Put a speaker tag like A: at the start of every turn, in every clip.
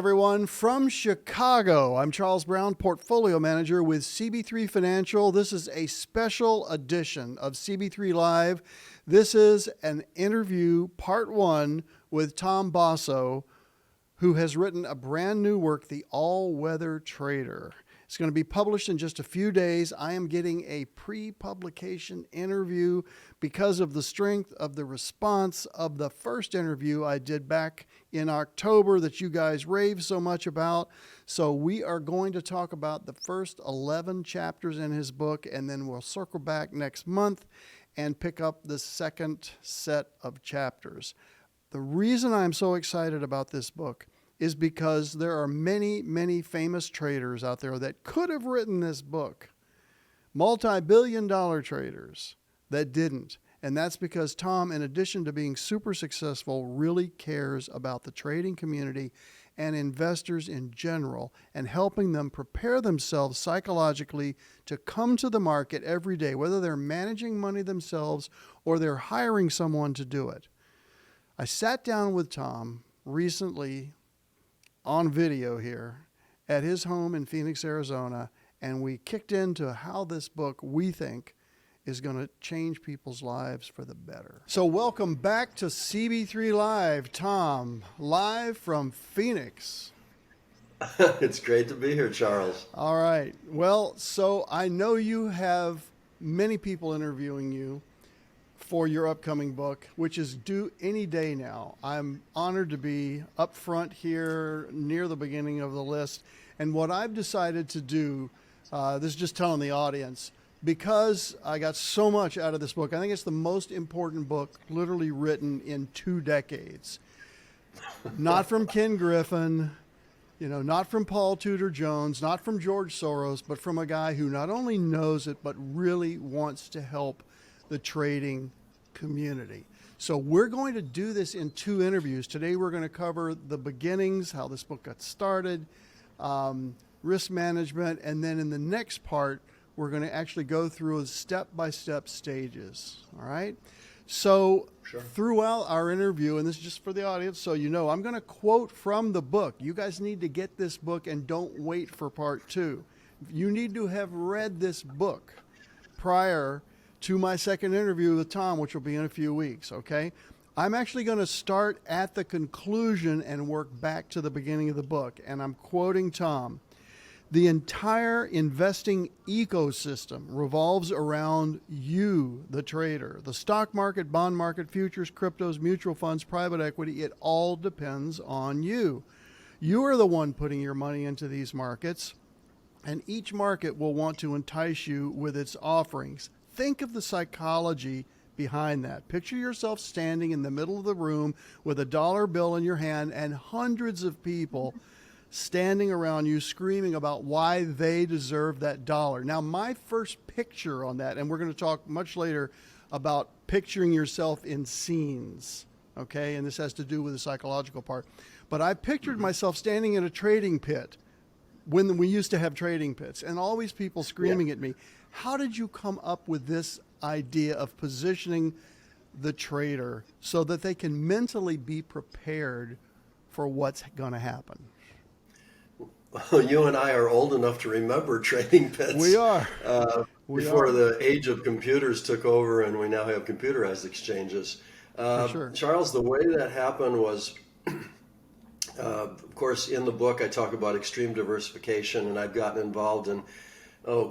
A: everyone, from Chicago. I'm Charles Brown, Portfolio Manager with CB3 Financial. This is a special edition of CB3 Live. This is an interview, part one, with Tom Basso, who has written a brand new work, The AllWeather Trader. It's going to be published in just a few days. I am getting a pre-publication interview because of the strength of the response of the first interview I did back in October that you guys raved so much about. So we are going to talk about the first 11 chapters in his book, and then we'll circle back next month and pick up the second set of chapters. The reason I'm so excited about this book is because there are many, many famous traders out there that could have written this book, multi-billion-dollar traders that didn't. And that's because Tom, in addition to being super successful, really cares about the trading community and investors in general and helping them prepare themselves psychologically to come to the market every day, whether they're managing money themselves or they're hiring someone to do it. I sat down with Tom recently on video here at his home in Phoenix, Arizona, and we kicked into how this book, we think, is going to change people's lives for the better. So welcome back to CB3 Live, Tom, live from Phoenix.
B: It's great to be here, Charles.
A: All right. Well, so I know you have many people interviewing you for your upcoming book, which is due any day now. I'm honored to be up front here near the beginning of the list. And what I've decided to do, this is just telling the audience, because I got so much out of this book, I think it's the most important book literally written in 2 decades. Not from Ken Griffin, not from Paul Tudor Jones, not from George Soros, but from a guy who not only knows it, but really wants to help the trading community. So we're going to do this in 2 interviews. Today we're going to cover the beginnings, how this book got started, risk management, and then in the next part, we're going to actually go through step-by-step stages. All right? So
B: Sure.
A: Throughout our interview, and this is just for the audience, so you know, I'm going to quote from the book. You guys need to get this book and don't wait for part 2. You need to have read this book prior to my second interview with Tom, which will be in a few weeks, okay? I'm actually going to start at the conclusion and work back to the beginning of the book, and I'm quoting Tom. The entire investing ecosystem revolves around you, the trader. The stock market, bond market, futures, cryptos, mutual funds, private equity, it all depends on you. You are the one putting your money into these markets, and each market will want to entice you with its offerings. Think of the psychology behind that. Picture yourself standing in the middle of the room with a dollar bill in your hand and hundreds of people standing around you screaming about why they deserve that dollar. Now, my first picture on that, and we're going to talk much later about picturing yourself in scenes, okay? And this has to do with the psychological part. But I pictured myself standing in a trading pit when we used to have trading pits and all these people screaming at me. How did you come up with this idea of positioning the trader so that they can mentally be prepared for what's going to happen?
B: Well, you and I are old enough to remember trading pits.
A: We are.
B: Before the age of computers took over and we now have computerized exchanges.
A: Sure.
B: Charles, the way that happened was, of course, in the book I talk about extreme diversification, and I've gotten involved in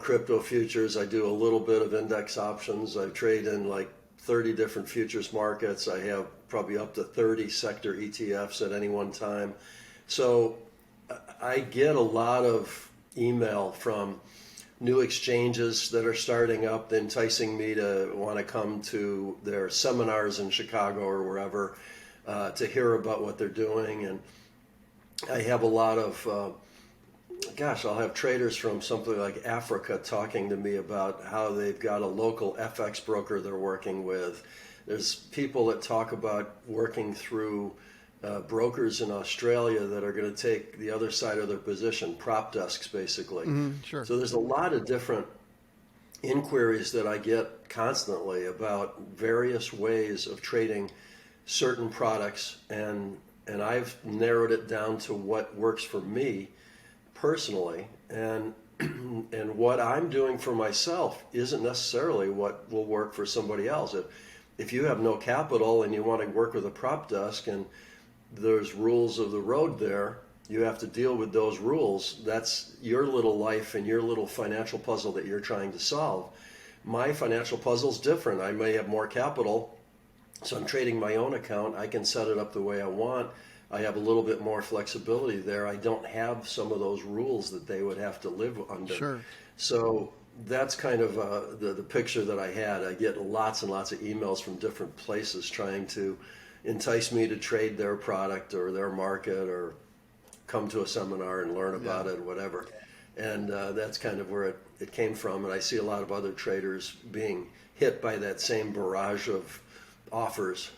B: crypto futures. I do a little bit of index options. I trade in like 30 different futures markets. I have probably up to 30 sector ETFs at any one time. So I get a lot of email from new exchanges that are starting up, enticing me to want to come to their seminars in Chicago or wherever to hear about what they're doing. And I have a lot of I'll have traders from something like Africa talking to me about how they've got a local FX broker they're working with. There's people that talk about working through brokers in Australia that are going to take the other side of their position, prop desks basically.
A: Sure.
B: So there's a lot of different inquiries that I get constantly about various ways of trading certain products and and I've narrowed it down to what works for me personally, and and what I'm doing for myself isn't necessarily what will work for somebody else. If you have no capital and you want to work with a prop desk and there's rules of the road there, you have to deal with those rules. That's your little life and your little financial puzzle that you're trying to solve. My financial puzzle's different. I may have more capital, so I'm trading my own account. I can set it up the way I want. I have a little bit more flexibility there. I don't have some of those rules that they would have to live under.
A: Sure.
B: So that's kind of the picture that I had. I get lots and lots of emails from different places trying to entice me to trade their product or their market or come to a seminar and learn about it, whatever. And that's kind of where it came from. And I see a lot of other traders being hit by that same barrage of offers.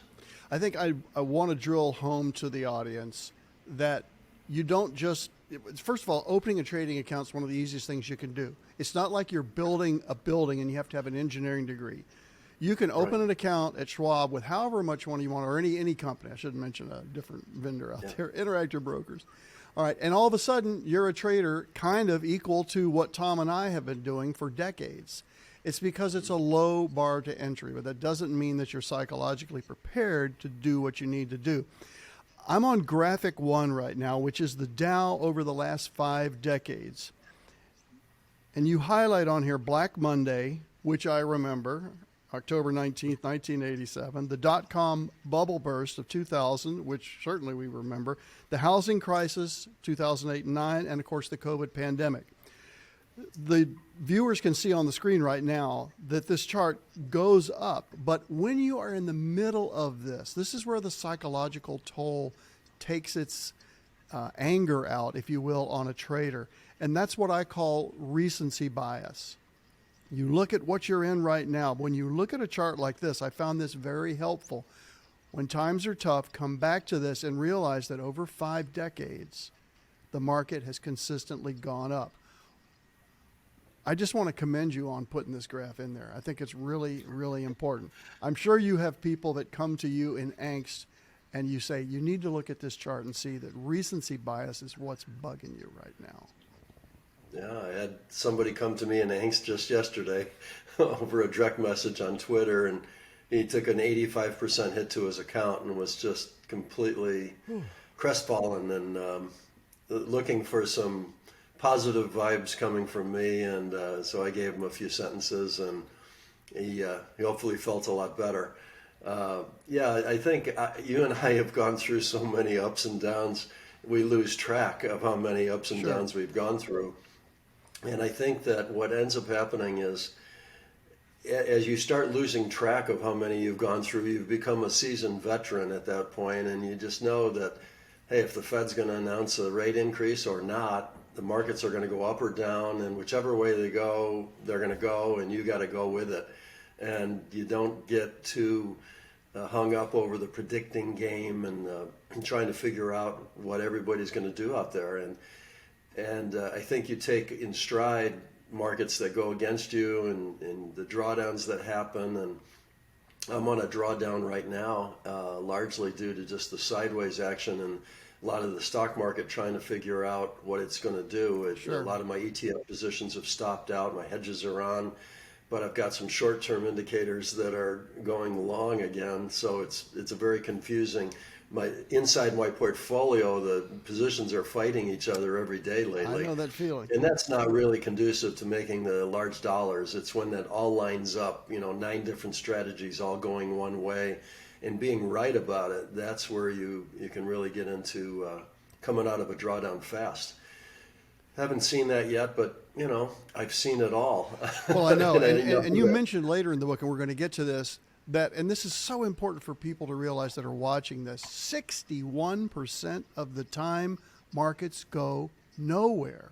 A: I think I want to drill home to the audience that you don't just, first of all, opening a trading account is one of the easiest things you can do. It's not like you're building a building and you have to have an engineering degree. You can open an account at Schwab with however much money you want, or any company. I should mention a different vendor out there, Interactive Brokers. All right, and all of a sudden, you're a trader kind of equal to what Tom and I have been doing for decades. It's because it's a low bar to entry, but that doesn't mean that you're psychologically prepared to do what you need to do. I'm on graphic 1 right now, which is the Dow over the last 5 decades. And you highlight on here Black Monday, which I remember, October 19th, 1987, the dot-com bubble burst of 2000, which certainly we remember, the housing crisis, 2008 and 9, and of course the COVID pandemic. The viewers can see on the screen right now that this chart goes up, but when you are in the middle of this is where the psychological toll takes its anger out, if you will, on a trader. And that's what I call recency bias. You look at what you're in right now. When you look at a chart like this, I found this very helpful. When times are tough, come back to this and realize that over 5 decades, the market has consistently gone up. I just want to commend you on putting this graph in there. I think it's really, really important. I'm sure you have people that come to you in angst and you say, you need to look at this chart and see that recency bias is what's bugging you right now.
B: Yeah, I had somebody come to me in angst just yesterday over a direct message on Twitter, and he took an 85% hit to his account and was just completely crestfallen and looking for some positive vibes coming from me. And so I gave him a few sentences, and he hopefully felt a lot better. I think you and I have gone through so many ups and downs, we lose track of how many ups and downs we've gone through. And I think that what ends up happening is, as you start losing track of how many you've gone through, you've become a seasoned veteran at that point, and you just know that, hey, if the Fed's going to announce a rate increase or not, the markets are going to go up or down, and whichever way they go, they're going to go, and you got to go with it. And you don't get too hung up over the predicting game and trying to figure out what everybody's going to do out there. And I think you take in stride markets that go against you and the drawdowns that happen. And I'm on a drawdown right now, largely due to just the sideways action and a lot of the stock market trying to figure out what it's going to do. A lot of my ETF positions have stopped out. My hedges are on, but I've got some short-term indicators that are going long again. So it's a very confusing. Inside my portfolio, the positions are fighting each other every day lately.
A: I know that feeling.
B: And that's not really conducive to making the large dollars. It's when that all lines up, 9 different strategies all going one way and being right about it. That's where you can really get into coming out of a drawdown fast. Haven't seen that yet, but I've seen it all.
A: Well, I know. and you mentioned later in the book, and we're going to get to this, and this is so important for people to realize that are watching this, 61% of the time markets go nowhere.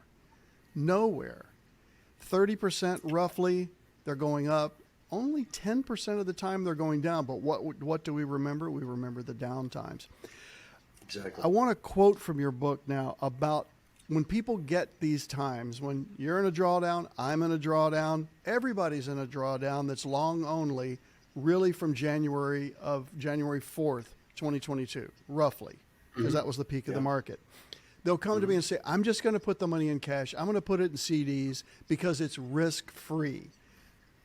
A: 30% roughly, they're going up. Only 10% of the time they're going down. But what do we remember? We remember the down times.
B: Exactly.
A: I want to quote from your book now about when people get these times, when you're in a drawdown, I'm in a drawdown, everybody's in a drawdown that's long only, really from January 4th, 2022, roughly. because that was the peak of the market. They'll come to me and say, I'm just going to put the money in cash. I'm going to put it in CDs because it's risk-free.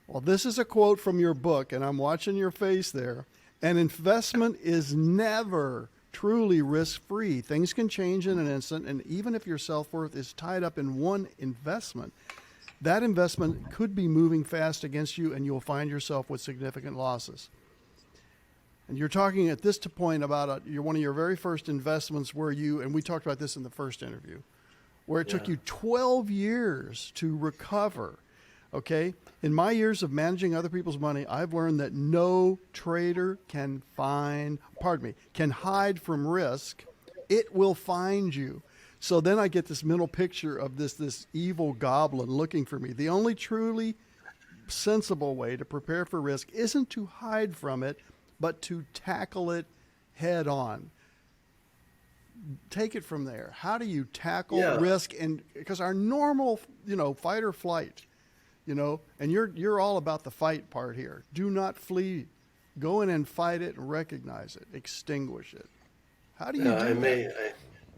A: Well, this is a quote from your book, and I'm watching your face there. An investment is never truly risk-free. Things can change in an instant, and even if your self-worth is tied up in one investment, that investment could be moving fast against you, and you'll find yourself with significant losses. And you're talking at this point about one of your very first investments where you, and we talked about this in the first interview, where it took you 12 years to recover. Okay? In my years of managing other people's money, I've learned that no trader can hide from risk. It will find you. So then I get this mental picture of this evil goblin looking for me. The only truly sensible way to prepare for risk isn't to hide from it, but to tackle it head on. Take it from there. How do you tackle risk? And because our normal, fight or flight, and you're all about the fight part here. Do not flee. Go in and fight it and recognize it, extinguish it. How do you do that?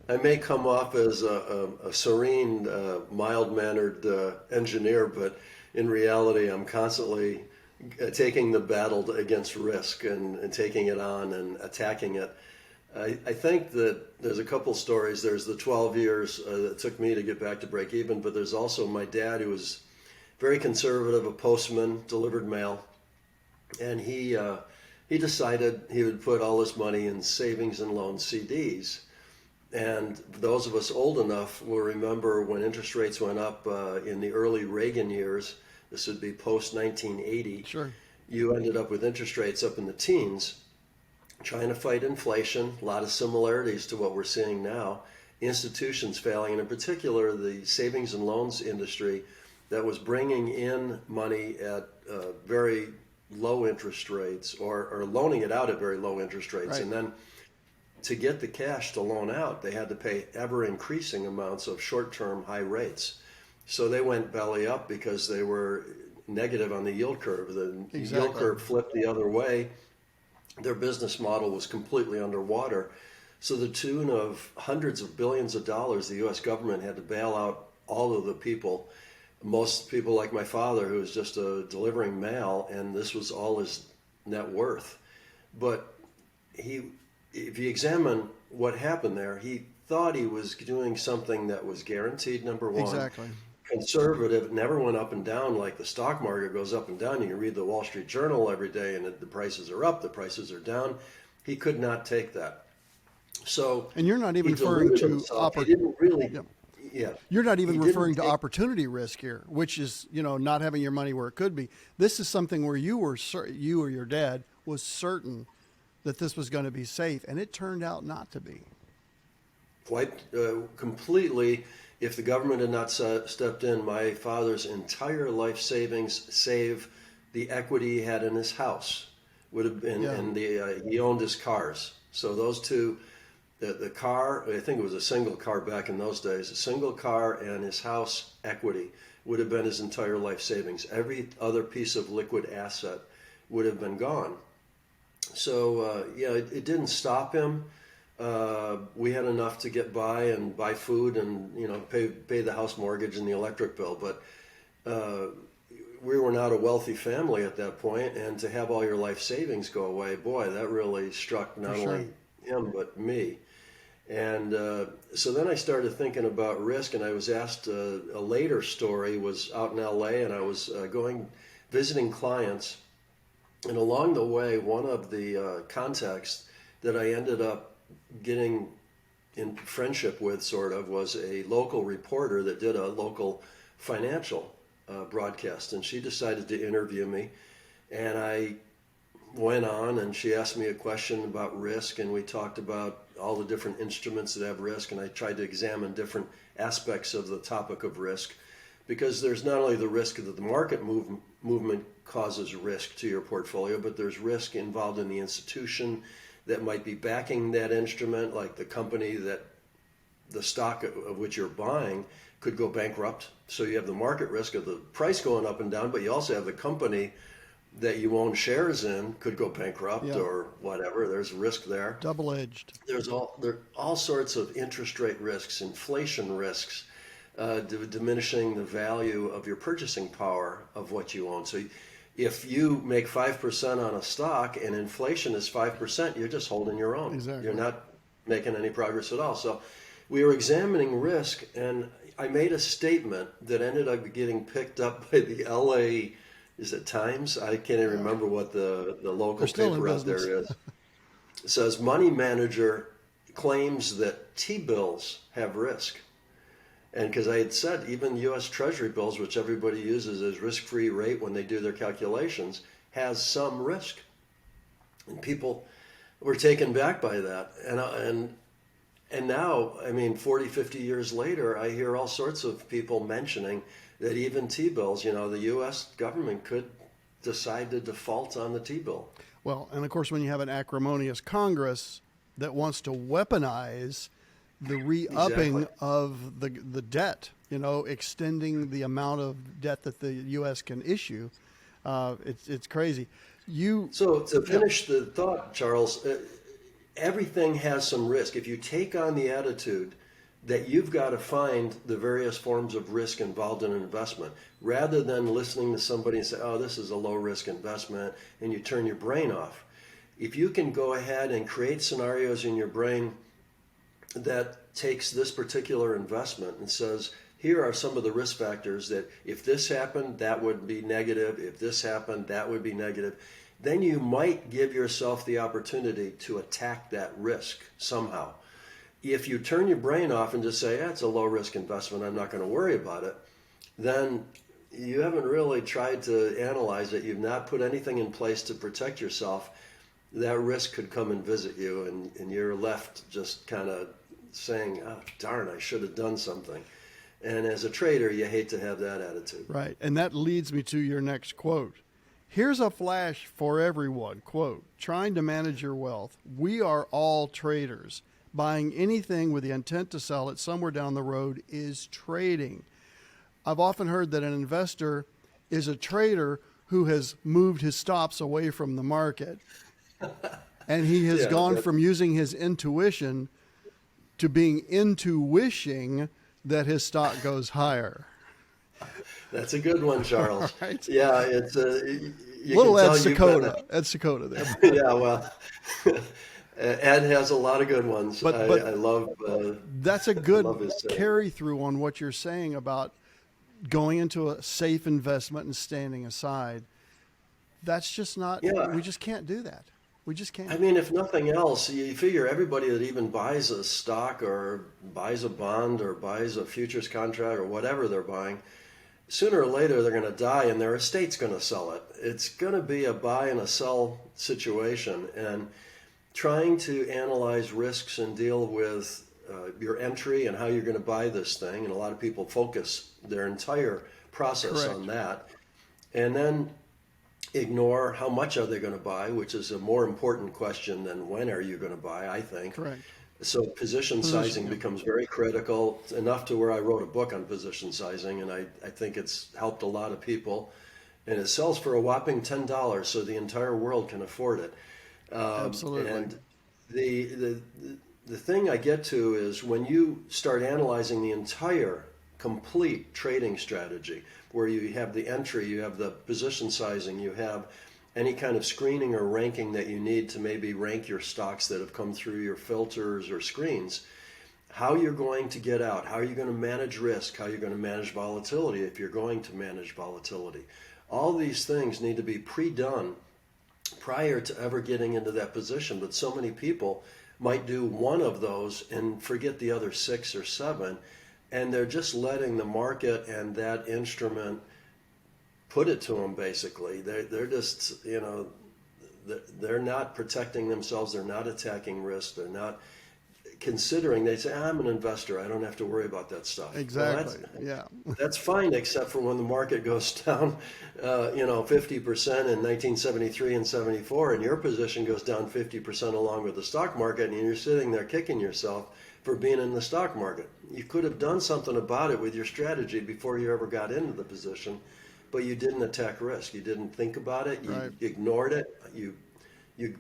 B: I may come off as a serene, mild-mannered engineer, but in reality, I'm constantly taking the battle against risk and taking it on and attacking it. I think that there's a couple stories. There's the 12 years that it took me to get back to break even, but there's also my dad, who was very conservative, a postman, delivered mail, and he decided he would put all his money in savings and loan CDs. And those of us old enough will remember when interest rates went up in the early Reagan years. This would be post-1980.
A: Sure.
B: You ended up with interest rates up in the teens, trying to fight inflation, a lot of similarities to what we're seeing now, institutions failing, and in particular the savings and loans industry that was bringing in money at very low interest rates or loaning it out at very low interest rates.
A: Right.
B: And then to get the cash to loan out, they had to pay ever-increasing amounts of short-term high rates. So they went belly up because they were negative on the yield curve. The yield curve flipped the other way. Their business model was completely underwater. So the tune of hundreds of billions of dollars, the U.S. government had to bail out all of the people, most people like my father, who was just delivering mail, and this was all his net worth. But if you examine what happened there, he thought he was doing something that was guaranteed, number one.
A: Exactly.
B: Conservative, never went up and down like the stock market goes up and down. You can read the Wall Street Journal every day and the prices are up, the prices are down. He could not take that. So,
A: and you're not even referring to You're not even referring to opportunity risk here, which is, not having your money where it could be. This is something where you or your dad was certain that this was going to be safe, and it turned out not to be.
B: Quite completely. If the government had not stepped in, my father's entire life savings, save the equity he had in his house, would have been, and he owned his cars. So those two, the car, I think it was a single car back in those days, a single car and his house equity would have been his entire life savings. Every other piece of liquid asset would have been gone. So, it didn't stop him. We had enough to get by and buy food and, pay the house mortgage and the electric bill. But we were not a wealthy family at that point, and to have all your life savings go away, boy, that really struck not only him but me. And so then I started thinking about risk, and I was asked a later story, was out in LA, and I was visiting clients. And along the way, one of the contacts that I ended up getting in friendship with, sort of, was a local reporter that did a local financial broadcast. And she decided to interview me. And I went on, and she asked me a question about risk, and we talked about all the different instruments that have risk, and I tried to examine different aspects of the topic of risk, because there's not only the risk that the market movement causes risk to your portfolio, but there's risk involved in the institution that might be backing that instrument, like the company that the stock of which you're buying could go bankrupt. So you have the market risk of the price going up and down, but you also have the company that you own shares in could go bankrupt
A: Yeah.
B: or whatever. There's risk there.
A: Double-edged.
B: There are all sorts of interest rate risks, inflation risks, diminishing the value of your purchasing power of what you own. So if you make 5% on a stock and inflation is 5%, you're just holding your own.
A: Exactly.
B: You're not making any progress at all. So we were examining risk, and I made a statement that ended up getting picked up by the LA, is it Times? I can't even remember what the local
A: They're still in
B: paper out there
A: business.
B: is. It says money manager claims that T-bills have risk. And because I had said even U.S. Treasury bills, which everybody uses as risk-free rate when they do their calculations, has some risk. And people were taken back by that. And now, I mean, 40, 50 years later, I hear all sorts of people mentioning that even T-bills, the U.S. government could decide to default on the T-bill.
A: Well, and of course, when you have an acrimonious Congress that wants to weaponize the re-upping
B: Exactly.
A: of the debt, extending the amount of debt that the U.S. can issue, it's crazy.
B: So to finish the thought, Charles, everything has some risk. If you take on the attitude that you've got to find the various forms of risk involved in an investment, rather than listening to somebody and say, oh, this is a low risk investment, and you turn your brain off. If you can go ahead and create scenarios in your brain that takes this particular investment and says, here are some of the risk factors that if this happened, that would be negative. If this happened, that would be negative. Then you might give yourself the opportunity to attack that risk somehow. If you turn your brain off and just say, it's a low risk investment, I'm not going to worry about it, then you haven't really tried to analyze it. You've not put anything in place to protect yourself. That risk could come and visit you, and you're left just kind of saying, oh, darn, I should have done something. And as a trader, you hate to have that attitude.
A: Right. And that leads me to your next quote. Here's a flash for everyone. Quote, trying to manage your wealth. We are all traders. Buying anything with the intent to sell it somewhere down the road is trading. I've often heard that an investor is a trader who has moved his stops away from the market. And he has gone from using his intuition to being into wishing that his stock goes higher.
B: That's a good one, Charles.
A: Right.
B: Yeah, it's a
A: Little Ed Sakota. Ed Sakota there.
B: Yeah, well, Ed has a lot of good ones.
A: But
B: I love.
A: That's a
B: I
A: good
B: love his saying.
A: carry through on what you're saying about going into a safe investment and standing aside. That's just not.
B: Yeah.
A: We just can't do that. We just can't.
B: I mean, if nothing else, you figure everybody that even buys a stock or buys a bond or buys a futures contract or whatever they're buying, sooner or later they're going to die and their estate's going to sell it. It's going to be a buy and a sell situation, and trying to analyze risks and deal with your entry and how you're going to buy this thing. And a lot of people focus their entire process
A: Correct.
B: on that, and then ignore how much are they going to buy, which is a more important question than when are you going to buy, I think.
A: Correct.
B: So position sizing becomes very critical, enough to where I wrote a book on position sizing, and I think it's helped a lot of people. And it sells for a whopping $10, so the entire world can afford it.
A: Absolutely.
B: And the thing I get to is when you start analyzing the entire complete trading strategy, where you have the entry, you have the position sizing, you have any kind of screening or ranking that you need to maybe rank your stocks that have come through your filters or screens, how you're going to get out, how are you going to manage risk, how you're going to manage volatility if you're going to manage volatility. All these things need to be pre-done prior to ever getting into that position. But so many people might do one of those and forget the other 6 or 7, and they're just letting the market and that instrument put it to them. Basically, they're just, they're not protecting themselves. They're not attacking risk. They're not considering. They say, I'm an investor, I don't have to worry about that stuff.
A: Exactly.
B: Well, that's fine, except for when the market goes down 50% in 1973 and 74, and your position goes down 50% along with the stock market, and you're sitting there kicking yourself for being in the stock market. You could have done something about it with your strategy before you ever got into the position, but you didn't attack risk. You didn't think about it. You
A: Right.
B: ignored it. You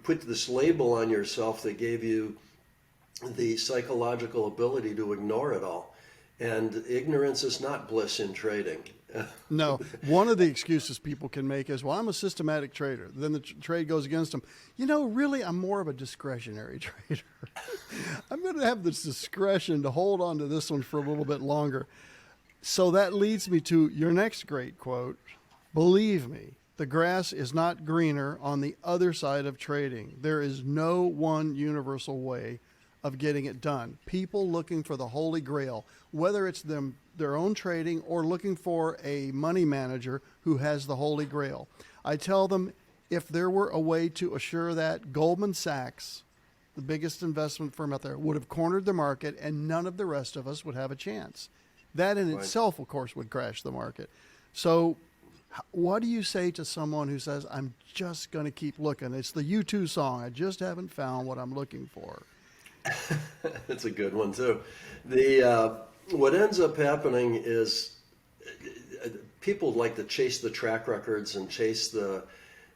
B: put this label on yourself that gave you the psychological ability to ignore it all. And ignorance is not bliss in trading.
A: No, one of the excuses people can make is, well, I'm a systematic trader. Then the trade goes against them. Really, I'm more of a discretionary trader. I'm going to have this discretion to hold on to this one for a little bit longer. So that leads me to your next great quote. Believe me, the grass is not greener on the other side of trading. There is no one universal way of getting it done. People looking for the holy grail, whether it's their own trading or looking for a money manager who has the holy grail. I tell them, if there were a way to assure that, Goldman Sachs, the biggest investment firm out there, would have cornered the market and none of the rest of us would have a chance. That in itself, of course, would crash the market. So what do you say to someone who says, I'm just going to keep looking? It's the U2 song, I just haven't found what I'm looking for.
B: That's a good one too. The what ends up happening is people like to chase the track records and chase the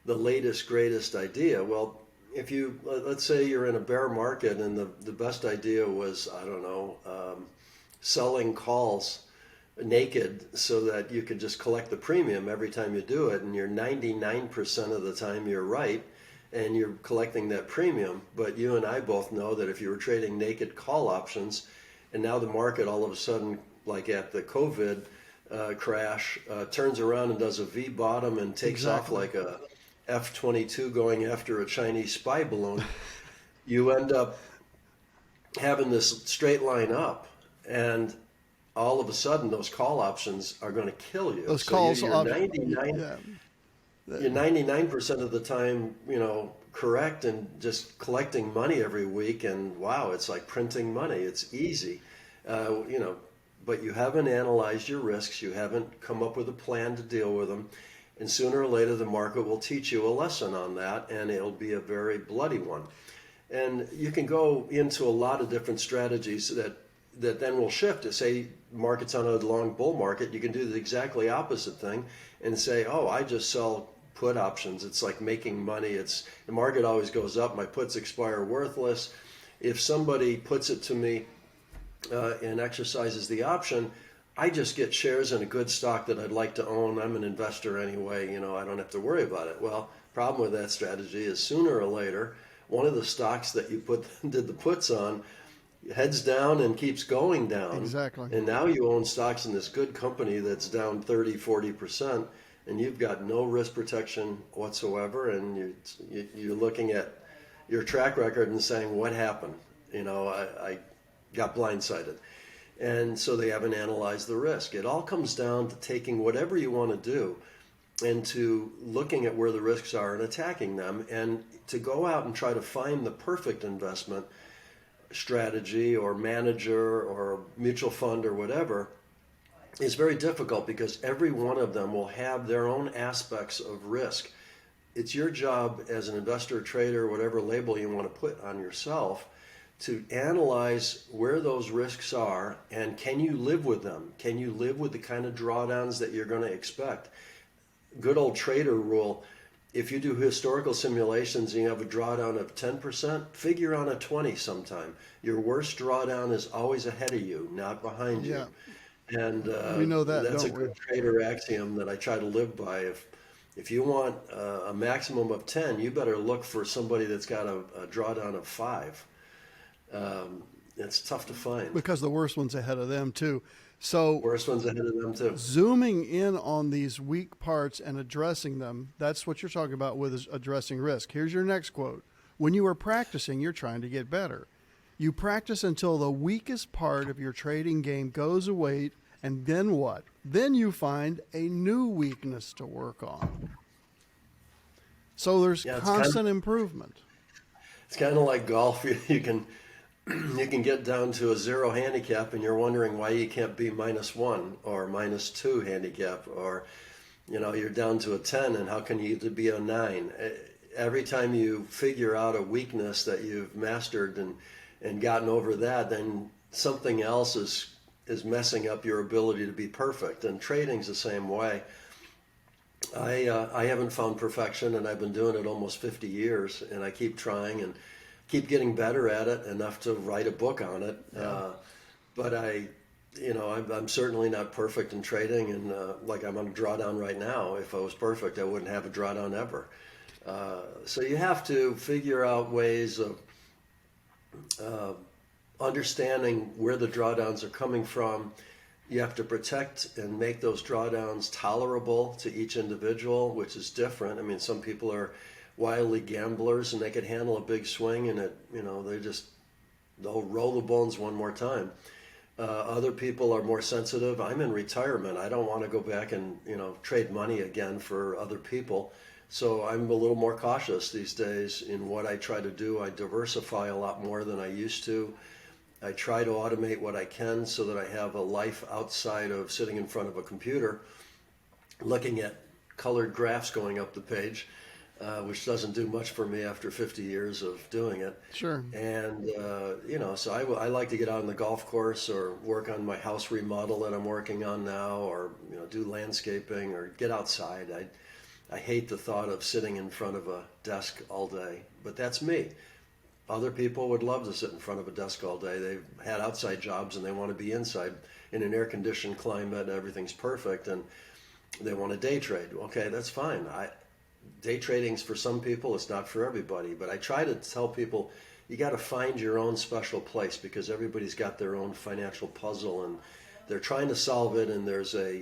B: latest greatest idea. Well, if you let's say you're in a bear market and the best idea was, I don't know, selling calls naked so that you could just collect the premium every time you do it, and you're 99% of the time you're right and you're collecting that premium. But you and I both know that if you were trading naked call options and now the market all of a sudden, like at the COVID crash, turns around and does a V bottom and takes off like a F-22 going after a Chinese spy balloon, you end up having this straight line up, and all of a sudden those call options are going to kill you.
A: Those
B: so
A: calls
B: you're
A: off,
B: 99,
A: yeah.
B: you're 99% of the time, correct and just collecting money every week. And wow, it's like printing money. It's easy, but you haven't analyzed your risks. You haven't come up with a plan to deal with them. And sooner or later, the market will teach you a lesson on that, and it'll be a very bloody one. And you can go into a lot of different strategies that then will shift. To say market's on a long bull market, you can do the exactly opposite thing and say, oh, I just sell put options. It's like making money. The market always goes up. My puts expire worthless. If somebody puts it to me and exercises the option, I just get shares in a good stock that I'd like to own. I'm an investor anyway. I don't have to worry about it. Well, problem with that strategy is sooner or later, one of the stocks that you did the puts on heads down and keeps going down.
A: Exactly.
B: And now you own stocks in this good company that's down 30, 40%, and you've got no risk protection whatsoever. And you're looking at your track record and saying, what happened? I got blindsided. And so they haven't analyzed the risk. It all comes down to taking whatever you want to do and to looking at where the risks are and attacking them, and to go out and try to find the perfect investment strategy or manager or mutual fund or whatever is very difficult, because every one of them will have their own aspects of risk. It's your job as an investor, trader, whatever label you want to put on yourself, to analyze where those risks are and can you live with them? Can you live with the kind of drawdowns that you're going to expect? Good old trader rule: if you do historical simulations and you have a drawdown of 10%, figure on a 20 sometime. Your worst drawdown is always ahead of you, not behind you.
A: Yeah.
B: And
A: We know that,
B: that's a
A: don't we?
B: good trader axiom that I try to live by. If you want a maximum of 10, you better look for somebody that's got a drawdown of 5. It's tough to find.
A: Because the worst one's ahead of them too. So
B: Worst one's ahead of them too.
A: zooming in on these weak parts and addressing them, that's what you're talking about with is addressing risk. Here's your next quote. When you are practicing, you're trying to get better. You practice until the weakest part of your trading game goes away, and then what? Then you find a new weakness to work on. So there's constant improvement.
B: It's kind of like golf. You can get down to a 0 handicap and you're wondering why you can't be -1 or -2 handicap, or you're down to a 10 and how can you be a 9? Every time you figure out a weakness that you've mastered and gotten over that, then something else is messing up your ability to be perfect. And trading's the same way. I haven't found perfection, and I've been doing it almost 50 years, and I keep trying and keep getting better at it enough to write a book on it.
A: Yeah.
B: But I'm certainly not perfect in trading, and like I'm on a drawdown right now. If I was perfect, I wouldn't have a drawdown ever. So you have to figure out ways of uh, understanding where the drawdowns are coming from. You have to protect and make those drawdowns tolerable to each individual, which is different. I mean, some people are wildly gamblers and they could handle a big swing, and they'll roll the bones one more time. Other people are more sensitive. I'm in retirement. I don't want to go back and trade money again for other people. So I'm a little more cautious these days in what I try to do. I diversify a lot more than I used to. I try to automate what I can so that I have a life outside of sitting in front of a computer looking at colored graphs going up the page, which doesn't do much for me after 50 years of doing it.
A: Sure.
B: And, so I like to get out on the golf course or work on my house remodel that I'm working on now, or, do landscaping or get outside. I hate the thought of sitting in front of a desk all day, but that's me. Other people would love to sit in front of a desk all day. They've had outside jobs and they want to be inside in an air-conditioned climate. Everything's perfect, and they want to day trade. Okay, that's fine. Day trading's for some people. It's not for everybody. But I try to tell people you got to find your own special place, because everybody's got their own financial puzzle and they're trying to solve it. And there's a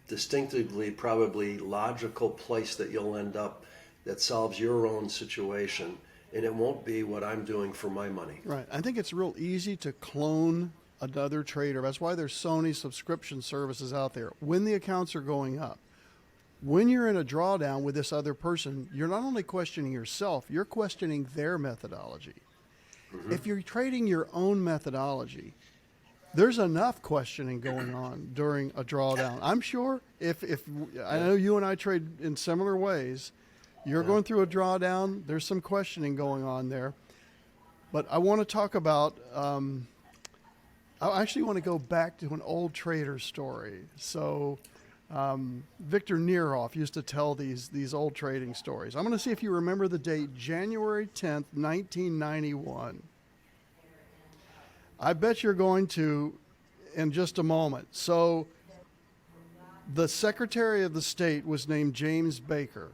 B: distinctively, probably logical place that you'll end up that solves your own situation. And it won't be what I'm doing for my money.
A: Right. I think it's real easy to clone another trader. That's why there's so many subscription services out there when the accounts are going up. When you're in a drawdown with this other person, you're not only questioning yourself, you're questioning their methodology. Mm-hmm. If you're trading your own methodology, there's enough questioning going on during a drawdown. I'm sure if I know you and I trade in similar ways, you're going through a drawdown, there's some questioning going on there. But I want to talk about, I actually want to go back to an old trader story. So Victor Neerhoff used to tell these old trading stories. I'm going to see if you remember the date, January 10th, 1991. I bet you're going to in just a moment. So the Secretary of the State was named James Baker.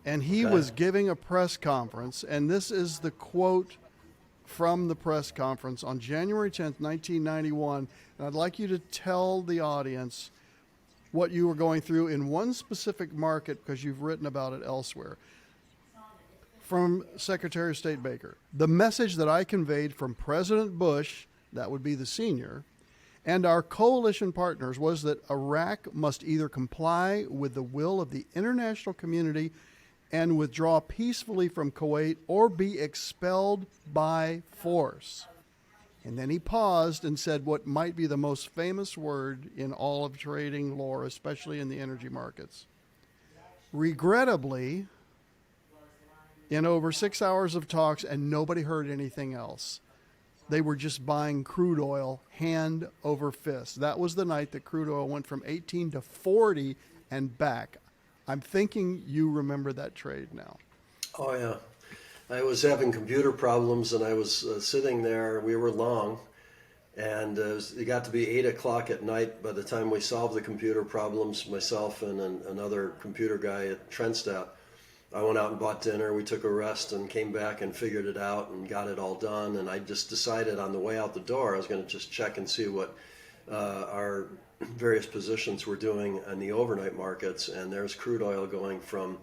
A: And he was giving a press conference, and this is the quote from the press conference on January 10th, 1991. And I'd like you to tell the audience what you were going through in one specific market, because you've written about it elsewhere. From Secretary of State Baker: the message that I conveyed from President Bush, that would be the senior, and our coalition partners was that Iraq must either comply with the will of the international community and withdraw peacefully from Kuwait, or be expelled by force. And then he paused and said what might be the most famous word in all of trading lore, especially in the energy markets. Regrettably, in over 6 hours of talks, and nobody heard anything else, they were just buying crude oil hand over fist. That was the night that crude oil went from 18 to 40 and back. I'm thinking you remember that trade now.
B: Oh, yeah. I was having computer problems, and I was sitting there. We were long, and it got to be 8 o'clock at night by the time we solved the computer problems, myself and another computer guy at Trenstadt. I went out and bought dinner. We took a rest and came back and figured it out and got it all done. And I just decided on the way out the door I was going to just check and see what our various positions were doing in the overnight markets. And there's crude oil going from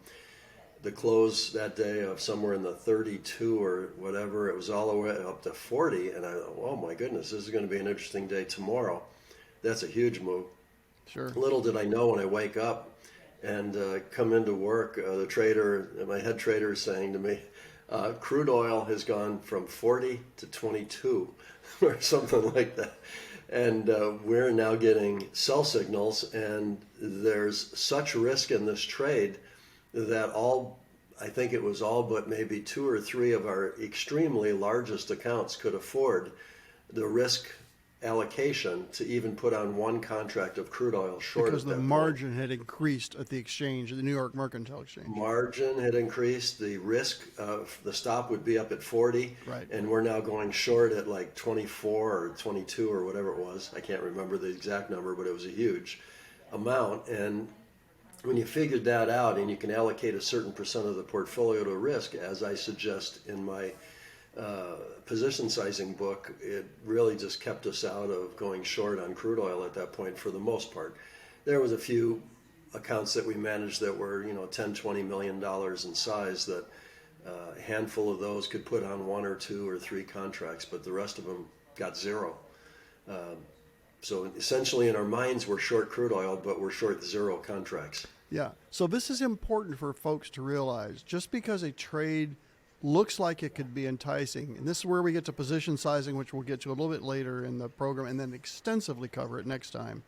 B: the close that day of somewhere in the 32 or whatever. It was all the way up to 40. And I thought, oh my goodness, this is going to be an interesting day tomorrow. That's a huge move.
A: Sure.
B: Little did I know when I wake up and come into work, the trader, my head trader, is saying to me, crude oil has gone from 40 to 22 or something like that. And we're now getting sell signals, and there's such risk in this trade that I think it was all but maybe 2 or 3 of our extremely largest accounts could afford the risk allocation to even put on one contract of crude oil short
A: Because
B: at
A: the
B: that point.
A: margin had increased at the exchange, the New York Mercantile Exchange.
B: Margin had increased. The risk of the stop would be up at 40,
A: Right.
B: and we're now going short at like 24 or 22 or whatever it was. I can't remember the exact number, but it was a huge amount. And when you figured that out and you can allocate a certain percent of the portfolio to risk, as I suggest in my position sizing book, it really just kept us out of going short on crude oil at that point for the most part. There was a few accounts that we managed that were, 10, $20 million in size, that a handful of those could put on one or two or three contracts, but the rest of them got zero. So essentially in our minds, we're short crude oil, but we're short zero contracts.
A: Yeah. So this is important for folks to realize. Just because a trade looks like it could be enticing, and this is where we get to position sizing, which we'll get to a little bit later in the program and then extensively cover it next time.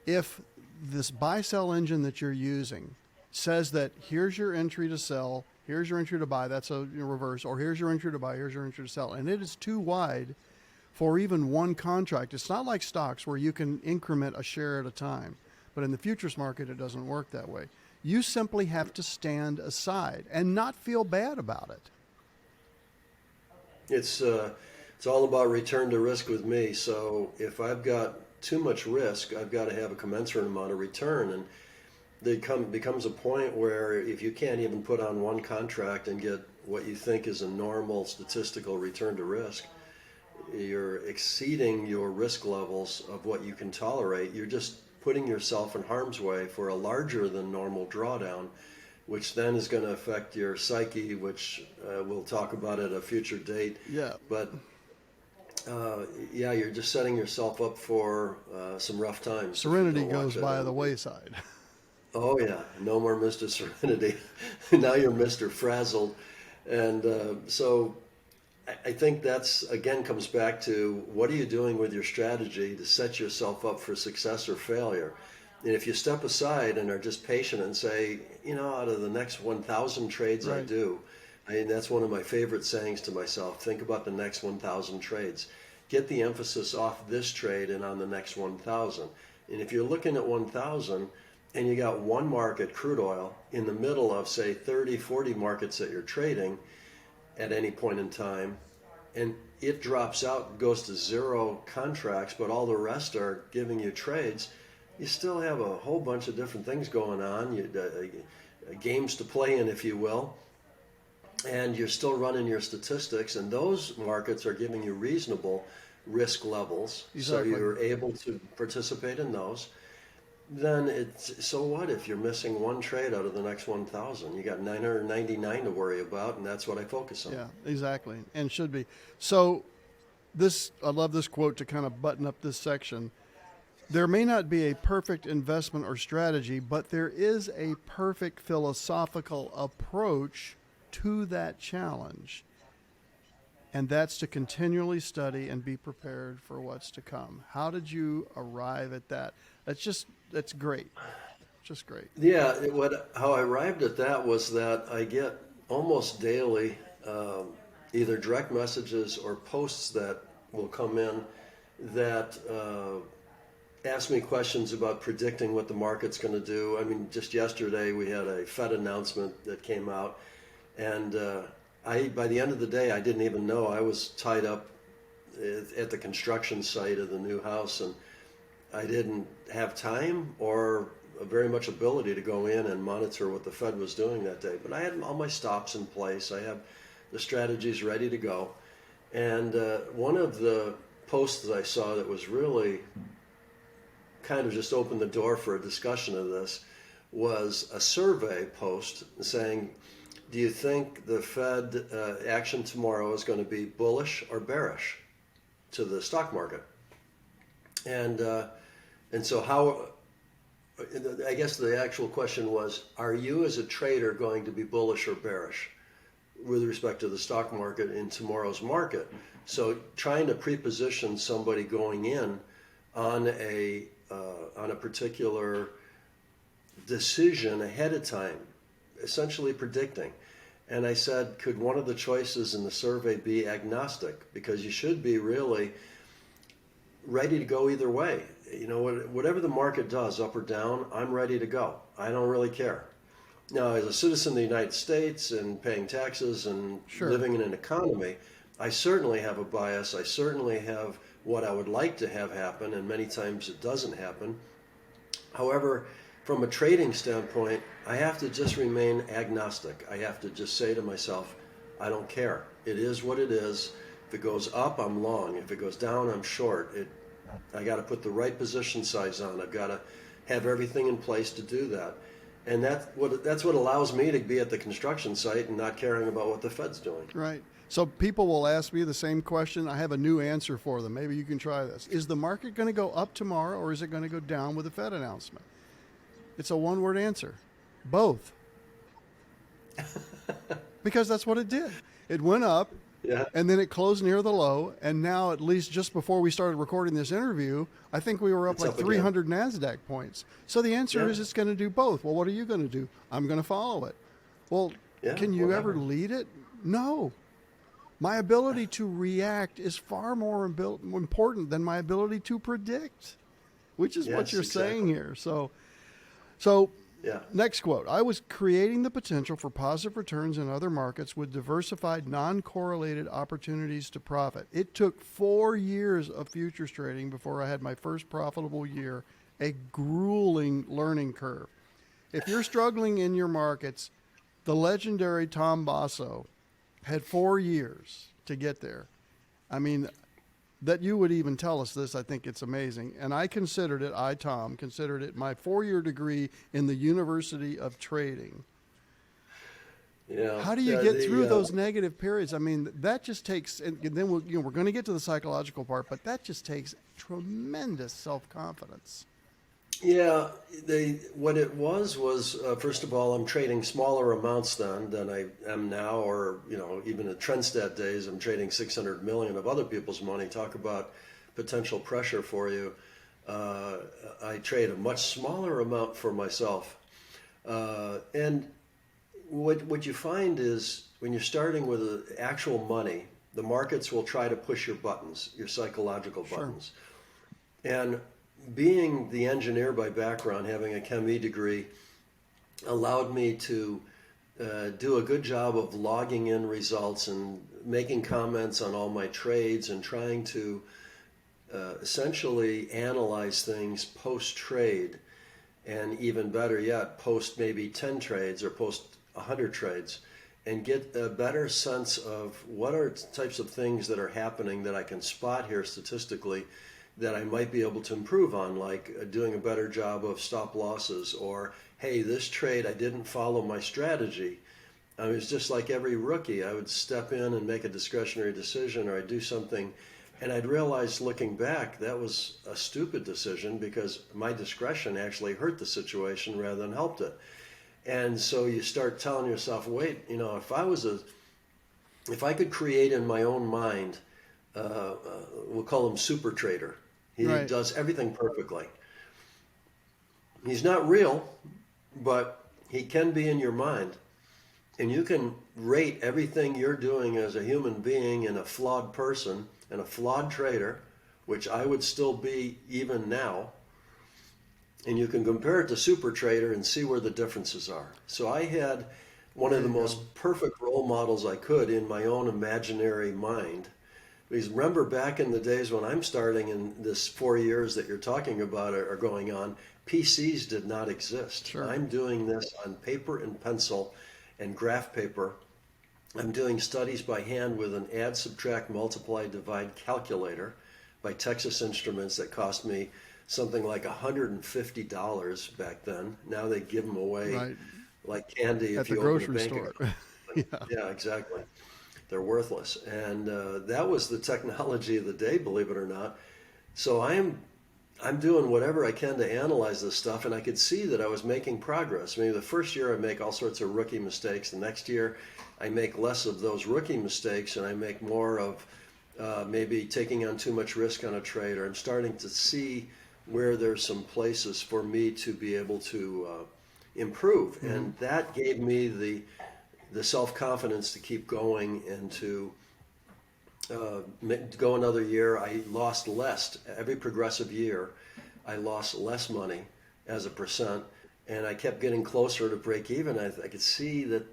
A: If this buy-sell engine that you're using says that here's your entry to sell, here's your entry to buy, that's a reverse, or here's your entry to buy, here's your entry to sell, and it is too wide for even one contract. It's not like stocks where you can increment a share at a time. But in the futures market, it doesn't work that way. You simply have to stand aside and not feel bad about it.
B: It's all about return to risk with me. So if I've got too much risk, I've got to have a commensurate amount of return. And becomes a point where if you can't even put on one contract and get what you think is a normal statistical return to risk, you're exceeding your risk levels of what you can tolerate. You're just putting yourself in harm's way for a larger than normal drawdown, which then is going to affect your psyche, which we'll talk about at a future date.
A: Yeah.
B: But you're just setting yourself up for some rough times.
A: Serenity goes by the wayside.
B: Oh yeah, no more Mr. Serenity. Now you're Mr. Frazzled. And so I think that's, again, comes back to what are you doing with your strategy to set yourself up for success or failure. And if you step aside and are just patient and say, out of the next 1,000 trades I do, that's one of my favorite sayings to myself, think about the next 1,000 trades. Get the emphasis off this trade and on the next 1,000. And if you're looking at 1,000 and you got one market, crude oil, in the middle of, say, 30, 40 markets that you're trading at any point in time, and it drops out, goes to zero contracts, but all the rest are giving you trades, you still have a whole bunch of different things going on, games to play in, if you will, and you're still running your statistics, and those markets are giving you reasonable risk levels,
A: Exactly.
B: so you're able to participate in those. Then so what if you're missing one trade out of the next 1,000? You got 999 to worry about, and that's what I focus on.
A: Yeah, exactly, and should be. So I love this quote to kind of button up this section. There may not be a perfect investment or strategy, but there is a perfect philosophical approach to that challenge. And that's to continually study and be prepared for what's to come. How did you arrive at that? That's great. Just great.
B: Yeah, how I arrived at that was that I get almost daily either direct messages or posts that will come in that ask me questions about predicting what the market's going to do. I mean, just yesterday we had a Fed announcement that came out, and by the end of the day, I didn't even know. I was tied up at the construction site of the new house, and I didn't have time or very much ability to go in and monitor what the Fed was doing that day. But I had all my stops in place. I have the strategies ready to go. And one of the posts that I saw that was really kind of just opened the door for a discussion of this was a survey post saying, do you think the Fed action tomorrow is going to be bullish or bearish to the stock market? And so I guess the actual question was, are you as a trader going to be bullish or bearish with respect to the stock market in tomorrow's market? So trying to preposition somebody going in on a particular decision ahead of time, essentially predicting. And I said, could one of the choices in the survey be agnostic? Because you should be really ready to go either way. You know, whatever the market does, up or down, I'm ready to go. I don't really care. Now, as a citizen of the United States and paying taxes and
A: Sure.
B: living in an economy, I certainly have a bias. I certainly have what I would like to have happen, and many times it doesn't happen. However, from a trading standpoint, I have to just remain agnostic. I have to just say to myself, I don't care. It is what it is. If it goes up, I'm long. If it goes down, I'm short. I got to put the right position size on. I've got to have everything in place to do that. And that's what allows me to be at the construction site and not caring about what the Fed's doing.
A: Right. So people will ask me the same question. I have a new answer for them. Maybe you can try this. Is the market going to go up tomorrow, or is it going to go down with the Fed announcement? It's a one-word answer. Both. Because that's what it did. It went up,
B: Yeah.
A: and then it closed near the low. And now, at least just before we started recording this interview, I think we were up
B: It's
A: like
B: up again.
A: 300 NASDAQ points. So the answer
B: Yeah.
A: is it's going to do both. Well, what are you going to do? I'm going to follow it. Well,
B: Yeah,
A: can you
B: whatever.
A: ever lead it? No. My ability to react is far more important than my ability to predict, which is what
B: Yes,
A: you're
B: exactly.
A: saying here. So
B: Yeah.
A: next quote. I was creating the potential for positive returns in other markets with diversified, non-correlated opportunities to profit. It took 4 years of futures trading before I had my first profitable year, a grueling learning curve. If you're struggling in your markets, the legendary Tom Basso had 4 years to get there. I mean, that you would even tell us this, I think it's amazing. And Tom, considered it my 4-year degree in the University of Trading.
B: Yeah.
A: How do you get through those negative periods? I mean, that just takes, and then we're going to get to the psychological part, but that just takes tremendous self-confidence.
B: Yeah, what it was first of all, I'm trading smaller amounts then than I am now, or even at Trendstat days, I'm trading 600 million of other people's money. Talk about potential pressure for you. I trade a much smaller amount for myself, and what you find is when you're starting with actual money, the markets will try to push your buttons, your psychological buttons, and being the engineer by background, having a Chem E degree, allowed me to do a good job of logging in results and making comments on all my trades and trying to essentially analyze things post-trade, and even better yet, post maybe 10 trades or post 100 trades, and get a better sense of what are types of things that are happening that I can spot here statistically that I might be able to improve on, like doing a better job of stop losses, or, hey, this trade, I didn't follow my strategy. I mean, it's just like every rookie. I would step in and make a discretionary decision, or I'd do something, and I'd realize looking back, that was a stupid decision because my discretion actually hurt the situation rather than helped it. And so you start telling yourself, wait, if I could create in my own mind, we'll call him super trader. He
A: Right.
B: does everything perfectly. He's not real, but he can be in your mind. And you can rate everything you're doing as a human being and a flawed person and a flawed trader, which I would still be even now. And you can compare it to super trader and see where the differences are. So I had one of the most perfect role models I could in my own imaginary mind. Because remember, back in the days when I'm starting, in this 4 years that you're talking about are going on, PCs did not exist.
A: Sure.
B: I'm doing this on paper and pencil and graph paper. I'm doing studies by hand with an add, subtract, multiply, divide calculator by Texas Instruments that cost me something like $150 back then. Now they give them away
A: Right.
B: like candy
A: At
B: if
A: the
B: you open a
A: grocery
B: bank
A: store.
B: account.
A: Yeah.
B: Yeah, exactly. They're worthless. And that was the technology of the day, believe it or not. So I'm doing whatever I can to analyze this stuff, and I could see that I was making progress. Maybe the first year I make all sorts of rookie mistakes. The next year I make less of those rookie mistakes, and I make more of maybe taking on too much risk on a trade, or I'm starting to see where there's some places for me to be able to improve. Mm-hmm. And that gave me the self-confidence to keep going and to go another year. I lost less. Every progressive year, I lost less money as a percent, and I kept getting closer to break even. I could see that,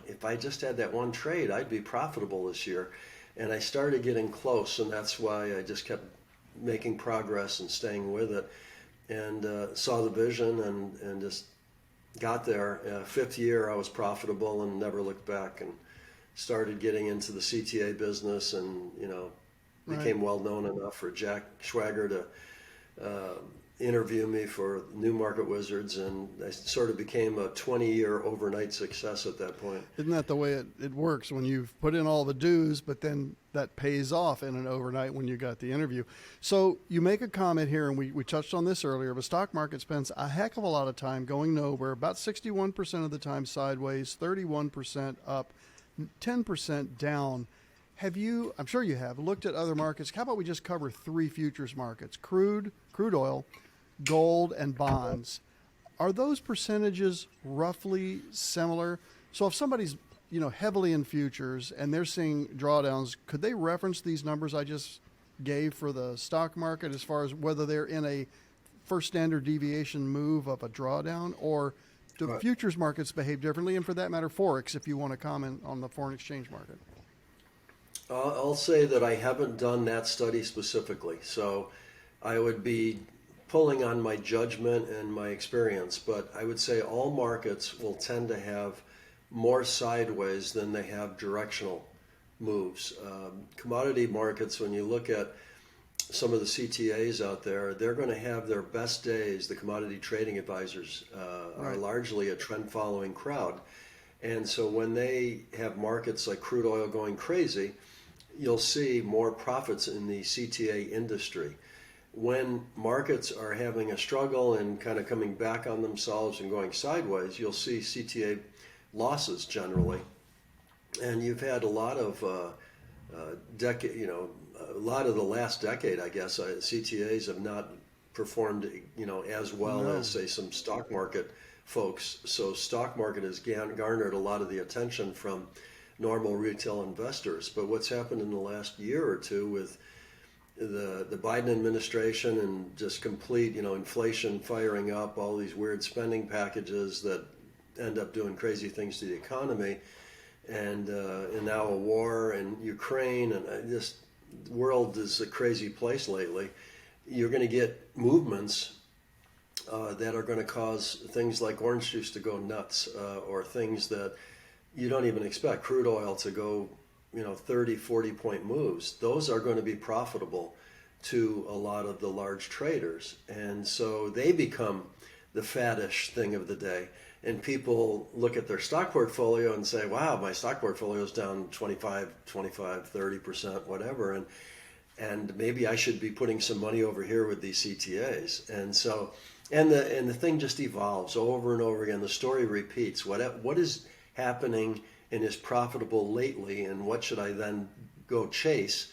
B: if I just had that one trade, I'd be profitable this year. And I started getting close, and that's why I just kept making progress and staying with it, and saw the vision and just got there. Fifth year, I was profitable and never looked back, and started getting into the CTA business, and became well known enough for Jack Schwager to interview me for New Market Wizards, and I sort of became a 20-year overnight success at that point.
A: Isn't that the way it works when you've put in all the dues, but then that pays off in an overnight when you got the interview? So you make a comment here, and we touched on this earlier, the stock market spends a heck of a lot of time going nowhere, about 61% of the time sideways, 31% up, 10% down. Have you, I'm sure you have, looked at other markets? How about we just cover three futures markets: crude oil, gold, and bonds. Are those percentages roughly similar? So if somebody's heavily in futures and they're seeing drawdowns, could they reference these numbers I just gave for the stock market as far as whether they're in a first standard deviation move of a drawdown, or do futures markets behave differently? And for that matter, Forex, if you want to comment on the foreign exchange market.
B: I'll say that I haven't done that study specifically, so I would be pulling on my judgment and my experience, but I would say all markets will tend to have more sideways than they have directional moves. Commodity markets, when you look at some of the CTAs out there, they're going to have their best days. The commodity trading advisors are largely a trend following crowd. And so when they have markets like crude oil going crazy, you'll see more profits in the CTA industry. When markets are having a struggle and kind of coming back on themselves and going sideways, you'll see CTA losses generally. And you've had a lot of a lot of the last decade, I guess, CTAs have not performed, as well as, say, some stock market folks. So stock market has garnered a lot of the attention from normal retail investors. But what's happened in the last year or two with the Biden administration and just complete, inflation firing up, all these weird spending packages that end up doing crazy things to the economy, and now a war in Ukraine, and this world is a crazy place lately. You're going to get movements that are going to cause things like orange juice to go nuts, or things that you don't even expect. Crude oil to go 30, 40 point moves. Those are going to be profitable to a lot of the large traders. And so they become the faddish thing of the day. And people look at their stock portfolio and say, wow, my stock portfolio is down 25, 30%, whatever. And maybe I should be putting some money over here with these CTAs. And so, and the thing just evolves over and over again. The story repeats. What is happening and is profitable lately, and what should I then go chase,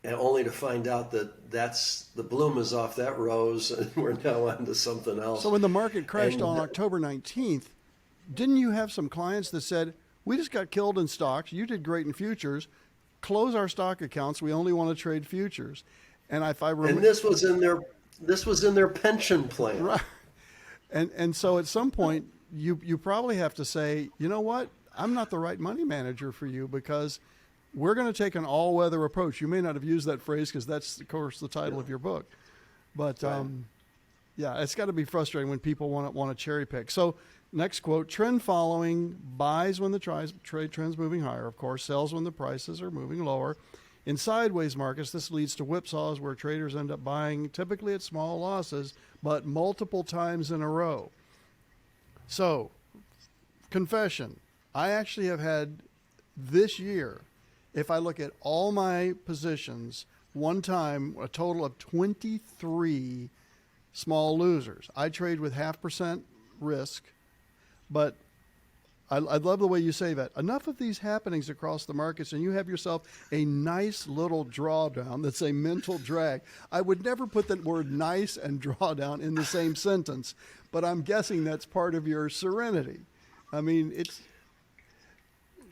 B: and only to find out that that's the bloom is off that rose and we're now on to something else.
A: So when the market crashed on October 19th, didn't you have some clients that said, we just got killed in stocks, you did great in futures, close our stock accounts, we only want to trade futures? And if I remember,
B: and this was in their pension plan.
A: Right. And so at some point you probably have to say, you know what, I'm not the right money manager for you, because we're going to take an all-weather approach. You may not have used that phrase because that's, of course, the title of your book. But, yeah, it's got to be frustrating when people want to cherry pick. So next quote, trend following, buys when the trade trend's moving higher, of course, sells when the prices are moving lower. In sideways markets, this leads to whipsaws where traders end up buying typically at small losses, but multiple times in a row. So, confession, I actually have had this year, if I look at all my positions, one time a total of 23 small losers. I trade with 0.5% risk, but I love the way you say that. Enough of these happenings across the markets, and you have yourself a nice little drawdown that's a mental drag. I would never put the word nice and drawdown in the same sentence, but I'm guessing that's part of your serenity. I mean,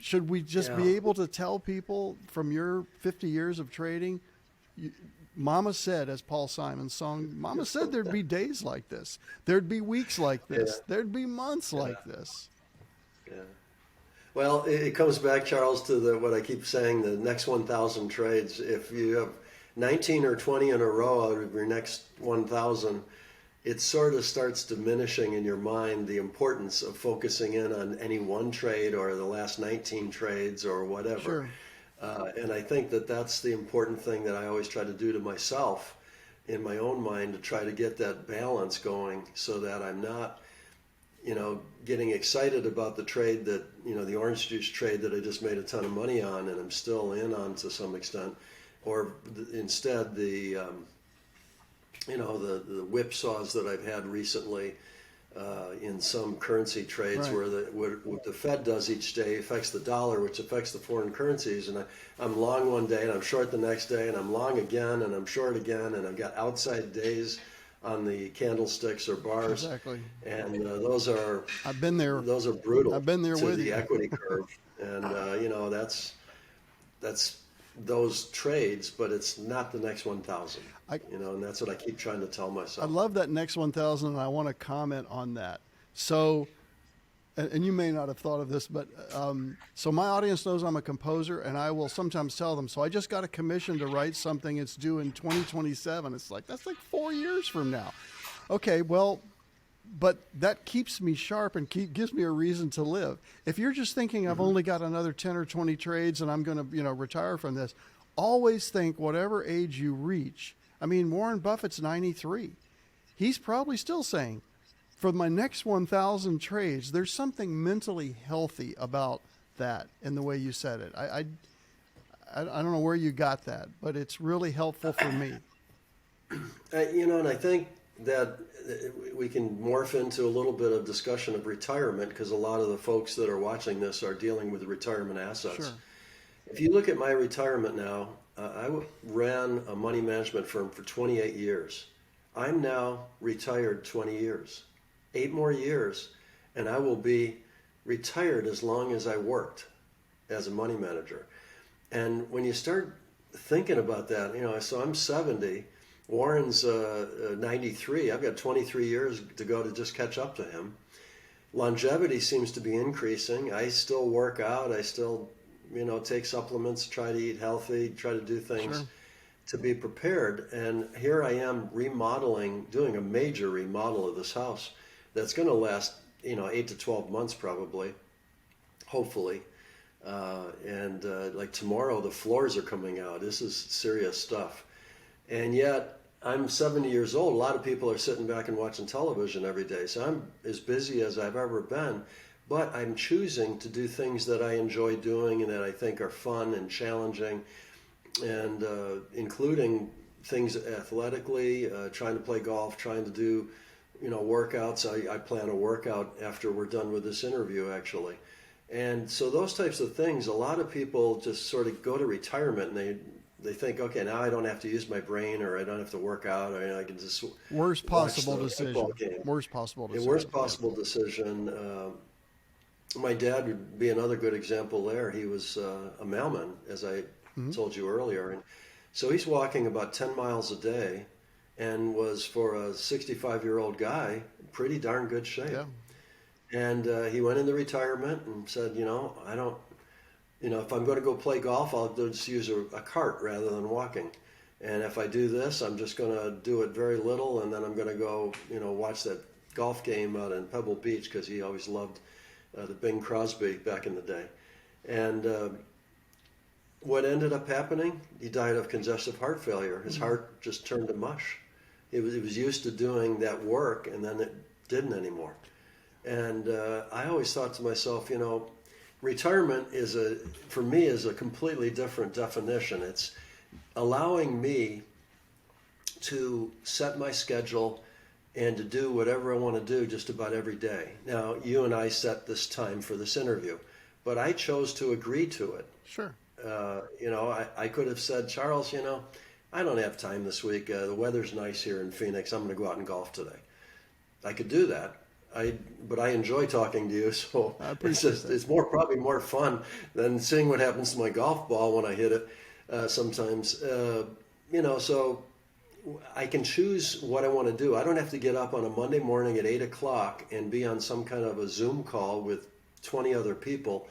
A: should we just
B: Yeah.
A: be able to tell people from your 50 years of trading, Mama said, as Paul Simon's song, Mama said there'd be days like this. There'd be weeks like this.
B: Yeah.
A: There'd be months
B: Yeah.
A: like this.
B: Yeah. Well, it comes back, Charles, to what I keep saying, the next 1,000 trades. If you have 19 or 20 in a row out of your next 1,000, it sort of starts diminishing in your mind the importance of focusing in on any one trade or the last 19 trades or whatever.
A: Sure.
B: And I think that that's the important thing that I always try to do to myself in my own mind, to try to get that balance going so that I'm not, getting excited about the trade that, the orange juice trade that I just made a ton of money on and I'm still in on to some extent, or instead the whipsaws that I've had recently in some currency trades,
A: Right.
B: where what the Fed does each day affects the dollar, which affects the foreign currencies. And I'm long one day and I'm short the next day and I'm long again and I'm short again, and I've got outside days on the candlesticks or bars.
A: Exactly.
B: And those are
A: I've been there.
B: those are brutal
A: I've been there
B: to
A: with
B: the
A: you.
B: equity curve. And that's those trades, but it's not the next 1,000. And that's what I keep trying to tell
A: I
B: myself.
A: love that next 1,000, and I want to comment on that. So, and you may not have thought of this, but so my audience knows I'm a composer, and I will sometimes tell them, so I just got a commission to write something. It's due in 2027. It's like, that's like 4 years from now. Okay, well, but that keeps me sharp and gives me a reason to live. If you're just thinking I've only got another 10 or 20 trades and I'm going to, retire from this, always think whatever age you reach. I mean, Warren Buffett's 93. He's probably still saying, for my next 1,000 trades, there's something mentally healthy about that in the way you said it. I don't know where you got that, but it's really helpful for me.
B: And I think that we can morph into a little bit of discussion of retirement, because a lot of the folks that are watching this are dealing with retirement assets.
A: Sure.
B: If you look at my retirement now, I ran a money management firm for 28 years. I'm now retired 20 years. 8 more years, and I will be retired as long as I worked as a money manager. And when you start thinking about that, so I'm 70, Warren's 93. I've got 23 years to go to just catch up to him. Longevity seems to be increasing. I still work out. I still, take supplements, try to eat healthy, try to do things
A: Sure.
B: to be prepared. And here I am doing a major remodel of this house that's going to last, 8 to 12 months probably, hopefully. And like tomorrow, the floors are coming out. This is serious stuff. And yet, I'm 70 years old. A lot of people are sitting back and watching television every day. So I'm as busy as I've ever been. But I'm choosing to do things that I enjoy doing and that I think are fun and challenging, and including things athletically, trying to play golf, trying to do, workouts. I plan a workout after we're done with this interview, actually. And so those types of things, a lot of people just sort of go to retirement and they think, okay, now I don't have to use my brain, or I don't have to work out, or I can just
A: Worst possible
B: watch the
A: decision.
B: football game.
A: Worst possible
B: The
A: decision.
B: worst possible decision. My dad would be another good example there. He was a mailman, as I told you earlier. And so he's walking about 10 miles a day, and was, for a 65-year-old guy, pretty darn good shape.
A: Yeah.
B: And he went into retirement and said, I don't, if I'm going to go play golf, I'll just use a cart rather than walking. And if I do this, I'm just going to do it very little, and then I'm going to go, watch that golf game out in Pebble Beach, because he always loved the Bing Crosby back in the day. And what ended up happening? He died of congestive heart failure. His heart just turned to mush. He was used to doing that work, and then it didn't anymore. And I always thought to myself, retirement for me is a completely different definition. It's allowing me to set my schedule and to do whatever I want to do just about every day. Now, you and I set this time for this interview, but I chose to agree to it.
A: Sure.
B: I could have said, Charles, I don't have time this week. The weather's nice here in Phoenix. I'm going to go out and golf today. I could do that. but I enjoy talking to you. So
A: I
B: it's
A: appreciate
B: just
A: that.
B: it's probably more fun than seeing what happens to my golf ball when I hit it. Sometimes, so I can choose what I want to do. I don't have to get up on a Monday morning at 8 o'clock and be on some kind of a Zoom call with 20 other people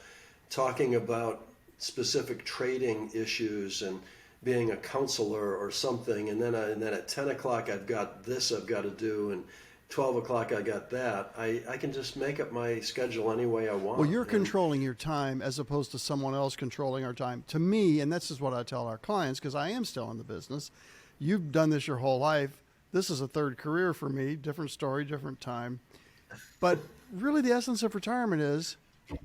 B: talking about specific trading issues and being a counselor or something. And then at 10 o'clock, I've got this I've got to do. And 12 o'clock, I got that. I can just make up my schedule any way I want.
A: Well, you're controlling your time as opposed to someone else controlling our time. To me, and this is what I tell our clients, because I am still in the business. You've done this your whole life. This is a third career for me, different story, different time. But really the essence of retirement is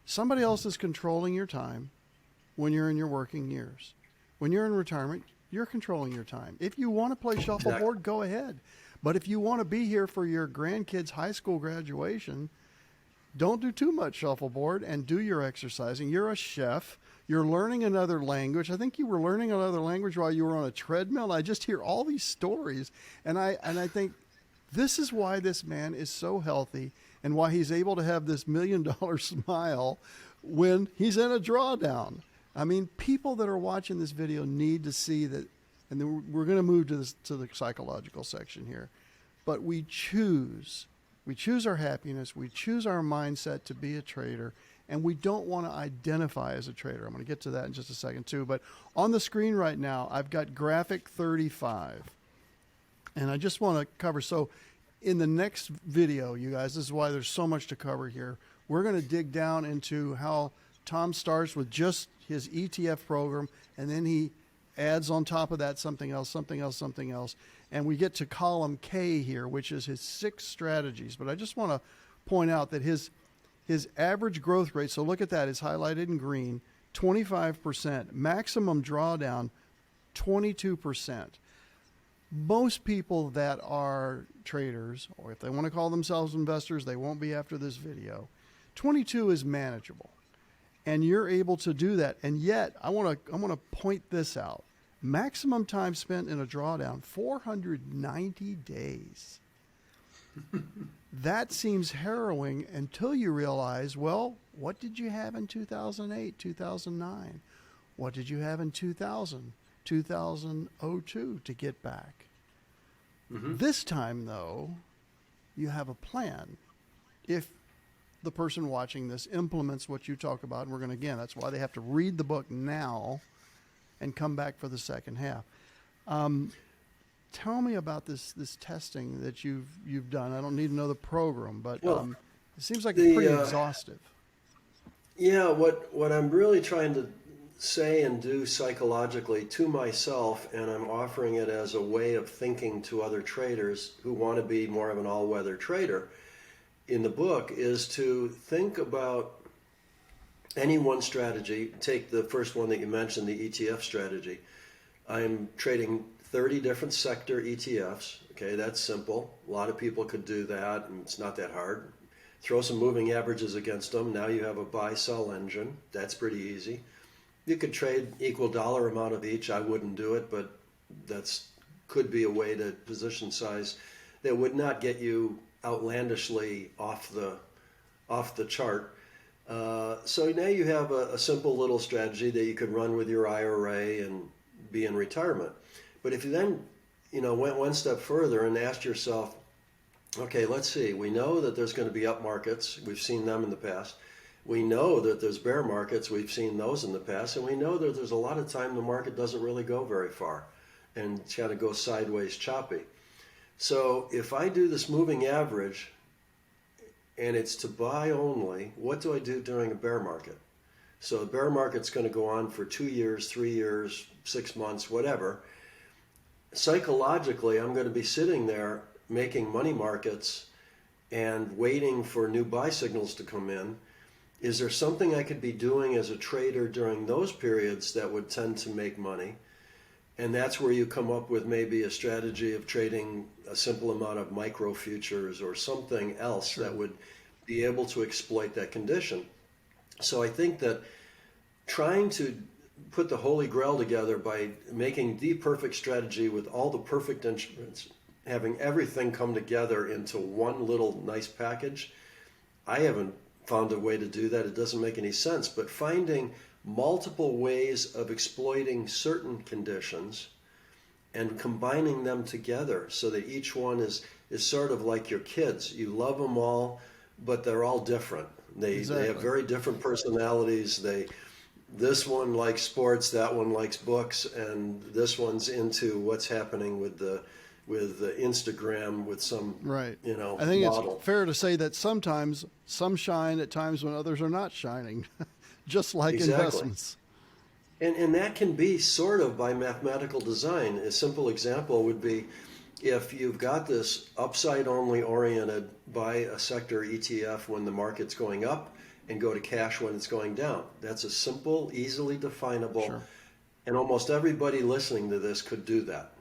A: somebody else is controlling your time when you're in your working years. When you're in retirement, you're controlling your time. If you want to play shuffleboard, go ahead. But if you want to be here for your grandkids' high school graduation, don't do too much shuffleboard and do your exercising. You're a chef. You're learning another language. I think you were learning another language while you were on a treadmill. I just hear all these stories, and I think this is why this man is so healthy and why he's able to have this $1 million smile when he's in a drawdown. I mean, people that are watching this video need to see that, and then we're going to move to the psychological section here, but we choose our happiness, we choose our mindset to be a trader, and we don't want to identify as a trader. I'm going to get to that in just a second too, but on the screen right now, I've got graphic 35, and I just want to cover. So in the next video, you guys, this is why there's so much to cover here. We're going to dig down into how Tom starts with just his ETF program, and then he adds on top of that something else, something else, something else. And we get to column K here, which is his 6 strategies. But I just want to point out that his average growth rate, so look at that, is highlighted in green, 25%. Maximum drawdown, 22%. Most people that are traders, or if they want to call themselves investors, they won't be after this video. 22 is manageable. And you're able to do that. And yet, I want to point this out. Maximum time spent in a drawdown, 490 days. That seems harrowing until you realize, well, what did you have in 2008, 2009? What did you have in 2000, 2002 to get back? Mm-hmm. This time, though, you have a plan. If the person watching this implements what you talk about, and we're going to, again, that's why they have to read the book now and come back for the second half. Tell me about this testing that you've done. I don't need to know the program, but it seems like it's pretty exhaustive.
B: Yeah, what I'm really trying to say and do psychologically to myself, and I'm offering it as a way of thinking to other traders who want to be more of an all-weather trader in the book, is to think about any one strategy. Take the first one that you mentioned, the ETF strategy. I'm trading 30 different sector ETFs. Okay, that's simple. A lot of people could do that, and it's not that hard. Throw some moving averages against them. Now you have a buy-sell engine. That's pretty easy. You could trade equal dollar amount of each. I wouldn't do it, but that's could be a way to position size that would not get you outlandishly off the chart. So now you have a simple little strategy that you could run with your IRA and be in retirement. But if you then, went one step further and asked yourself, okay, let's see, we know that there's going to be up markets. We've seen them in the past. We know that there's bear markets. We've seen those in the past. And we know that there's a lot of time the market doesn't really go very far and it's got to go sideways choppy. So if I do this moving average and it's to buy only, what do I do during a bear market? So the bear market's going to go on for 2 years, 3 years, 6 months, whatever. Psychologically, I'm going to be sitting there making money markets and waiting for new buy signals to come in. Is there something I could be doing as a trader during those periods that would tend to make money? And that's where you come up with maybe a strategy of trading a simple amount of micro futures or something else that would be able to exploit that condition. So I think that trying to put the holy grail together by making the perfect strategy with all the perfect instruments, having everything come together into one little nice package, I haven't found a way to do that. It doesn't make any sense. But finding multiple ways of exploiting certain conditions and combining them together so that each one is sort of like your kids. You love them all, but they're all different. They have very different personalities. This one likes sports, that one likes books, and this one's into what's happening with the Instagram with some
A: Right.
B: model.
A: I think it's fair to say that sometimes some shine at times when others are not shining, just like investments.
B: And that can be sort of by mathematical design. A simple example would be if you've got this upside only oriented buy a sector ETF when the market's going up and go to cash when it's going down. That's a simple, easily definable,
A: Sure.
B: and almost everybody listening to this could do that.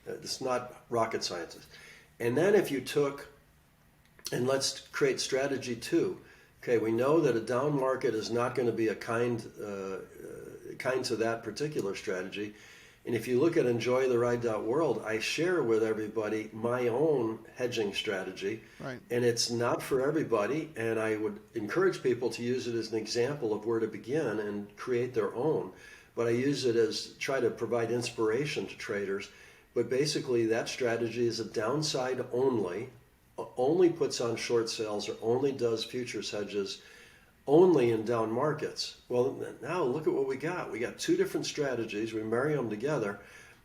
B: It's not rocket science. And then if you took, and let's create strategy 2. Okay, we know that a down market is not going to be a kind to that particular strategy. And if you look at enjoytheride.world, I share with everybody my own hedging strategy.
A: Right.
B: And it's not for everybody. And I would encourage people to use it as an example of where to begin and create their own. But I use it as try to provide inspiration to traders. But basically that strategy is a downside only puts on short sales or only does futures hedges only in down markets. Well, now look at what we got. We got 2 different strategies. We marry them together.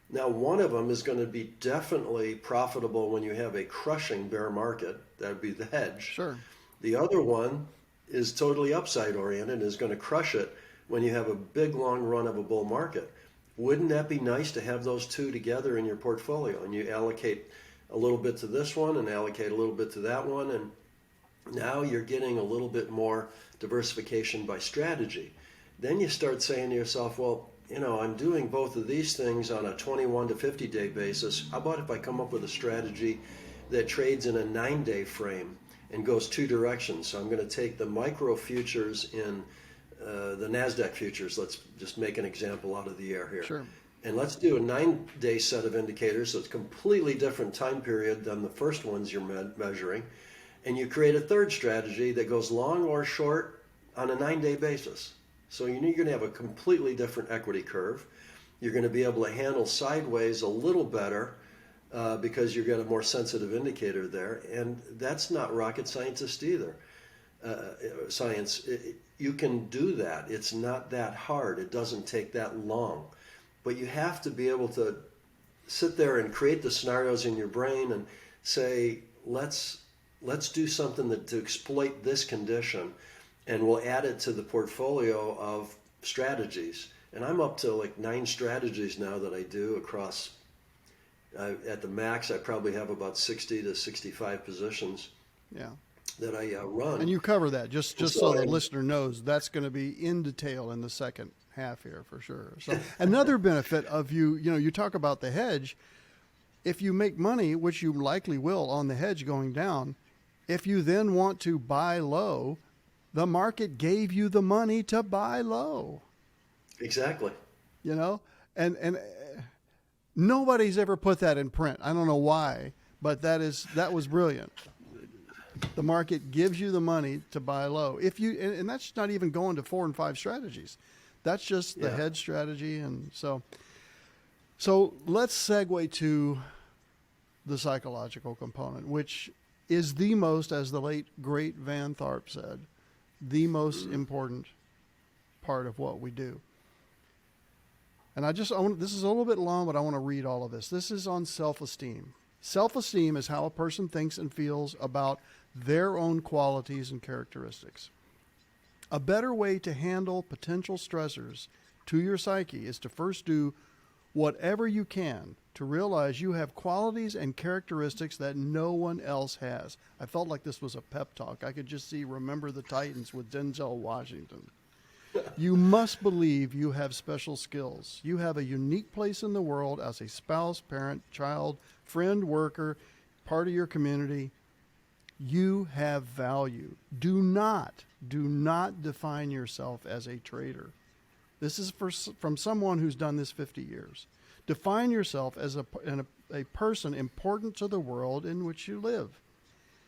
B: Now, one of them is going to be definitely profitable when you have a crushing bear market. That would be the hedge.
A: Sure.
B: The other one is totally upside oriented and is going to crush it when you have a big long run of a bull market. Wouldn't that be nice to have those 2 together in your portfolio, and you allocate a little bit to this one and allocate a little bit to that one, and now you're getting a little bit more diversification by strategy. Then you start saying to yourself, well, I'm doing both of these things on a 21 to 50 day basis. How about if I come up with a strategy that trades in a 9-day frame and goes 2 directions? So I'm going to take the micro futures in the NASDAQ futures. Let's just make an example out of the air here.
A: Sure.
B: And let's do a 9-day set of indicators. So it's a completely different time period than the first ones you're measuring. And you create a third strategy that goes long or short on a 9-day basis. So you're going to have a completely different equity curve. You're going to be able to handle sideways a little better because you've got a more sensitive indicator there. And that's not rocket scientist either. You can do that. It's not that hard. It doesn't take that long. But you have to be able to sit there and create the scenarios in your brain and say, let's do something to exploit this condition, and we'll add it to the portfolio of strategies. And I'm up to like 9 strategies now that I do across, at the max, I probably have about 60 to 65 positions.
A: Yeah.
B: That I run.
A: And you cover that, just so the listener knows, that's going to be in detail in the second half here for sure. So another benefit of you talk about the hedge. If you make money, which you likely will on the hedge going down, if you then want to buy low, the market gave you the money to buy low.
B: Exactly.
A: And nobody's ever put that in print. I don't know why, but that was brilliant. The market gives you the money to buy low. And that's not even going to 4 and 5 strategies. That's just the hedge strategy. And so let's segue to the psychological component, which is the most, as the late great Van Tharp said, the most important part of what we do. And this is a little bit long, but I want to read all of this. This is on self-esteem. Self-esteem is how a person thinks and feels about their own qualities and characteristics. A better way to handle potential stressors to your psyche is to first do whatever you can to realize you have qualities and characteristics that no one else has. I felt like this was a pep talk. I could just see Remember the Titans with Denzel Washington. You must believe you have special skills. You have a unique place in the world as a spouse, parent, child, friend, worker, part of your community. You have value. Do not define yourself as a trader. This is from someone who's done this 50 years. Define yourself as a person important to the world in which you live.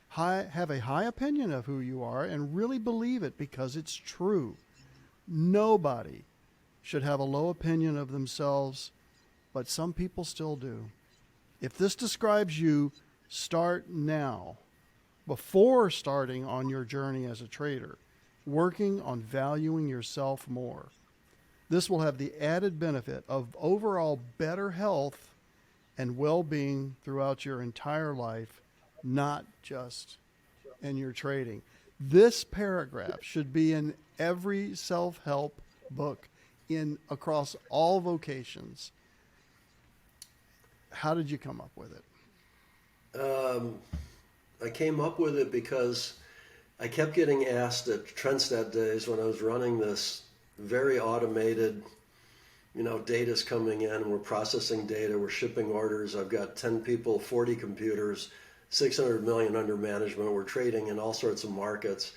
A: have a high opinion of who you are and really believe it because it's true. Nobody should have a low opinion of themselves, but some people still do. If this describes you, start now, before starting on your journey as a trader, working on valuing yourself more. This will have the added benefit of overall better health and well-being throughout your entire life, not just in your trading. This paragraph should be in every self-help book in across all vocations. How did you come up with it?
B: I came up with it because I kept getting asked at Trendstat days when I was running this very automated, data's coming in, we're processing data, we're shipping orders. I've got 10 people, 40 computers, 600 million under management. We're trading in all sorts of markets.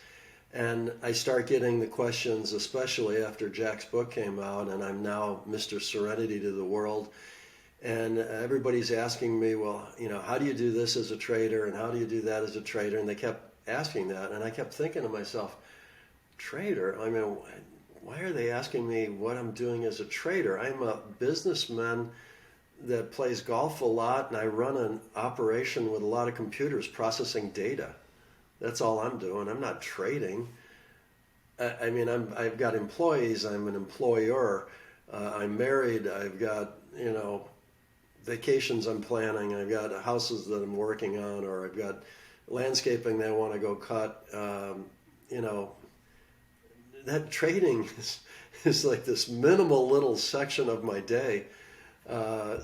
B: And I start getting the questions, especially after Jack's book came out, and I'm now Mr. Serenity to the world. And everybody's asking me, well, how do you do this as a trader? And how do you do that as a trader? And they kept asking that. And I kept thinking to myself, trader? I mean, why are they asking me what I'm doing as a trader? I'm a businessman that plays golf a lot, and I run an operation with a lot of computers processing data. That's all I'm doing. I'm not trading. I've got employees. I'm an employer. I'm married. I've got, vacations I'm planning. I've got houses that I'm working on, or I've got landscaping that I want to go cut. That trading is like this minimal little section of my day.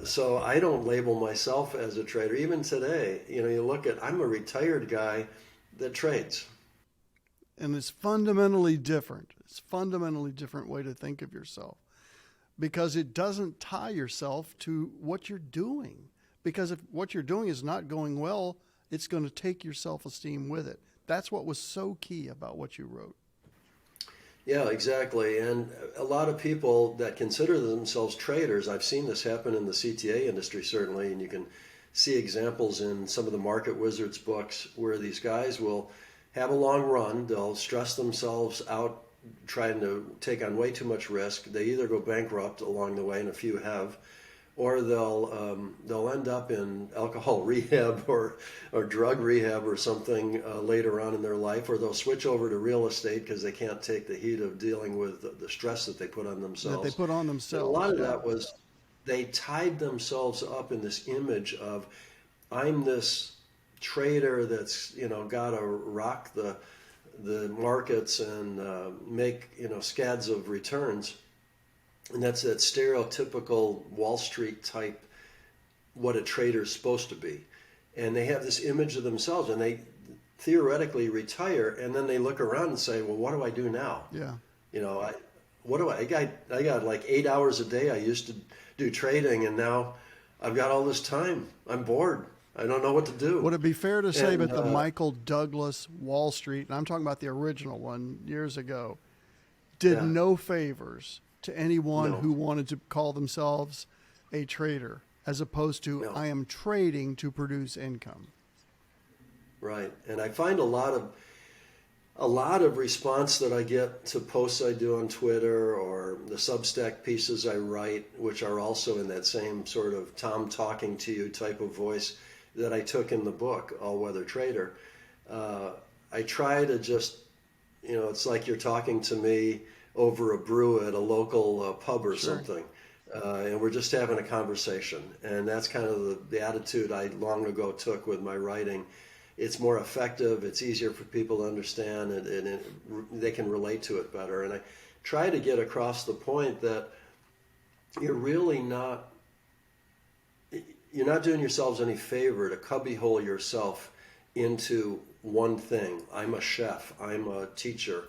B: So I don't label myself as a trader. Even today, you look at, I'm a retired guy that trades.
A: And it's fundamentally different. It's a fundamentally different way to think of yourself because it doesn't tie yourself to what you're doing. Because if what you're doing is not going well, it's going to take your self-esteem with it. That's what was so key about what you wrote.
B: Yeah, exactly. And a lot of people that consider themselves traders, I've seen this happen in the CTA industry, certainly, and you can see examples in some of the Market Wizards books where these guys will have a long run. They'll stress themselves out trying to take on way too much risk. They either go bankrupt along the way, and a few have, or they'll end up in alcohol rehab or drug rehab or something later on in their life, or they'll switch over to real estate because they can't take the heat of dealing with the stress that they put on themselves.
A: That they put on themselves.
B: And a lot of that was they tied themselves up in this image of, I'm this trader that's got to rock the markets and make scads of returns. And that's that stereotypical Wall Street type, what a trader's supposed to be. And they have this image of themselves, and they theoretically retire, and then they look around and say, well, what do I do now?
A: Yeah.
B: I got like 8 hours a day. I used to do trading, and now I've got all this time. I'm bored. I don't know what to do.
A: Would it be fair to say that the Michael Douglas Wall Street, and I'm talking about the original one years ago, did no favors to anyone who wanted to call themselves a trader, as opposed to I am trading to produce income?
B: Right. And I find a lot of response that I get to posts I do on Twitter or the Substack pieces I write, which are also in that same sort of Tom talking to you type of voice that I took in the book, AllWeather Trader. I try to just, it's like you're talking to me over a brew at a local pub or something. And we're just having a conversation. And that's kind of the attitude I long ago took with my writing. It's more effective. It's easier for people to understand, and they can relate to it better. And I try to get across the point that you're not doing yourselves any favor to cubbyhole yourself into one thing. I'm a chef. I'm a teacher.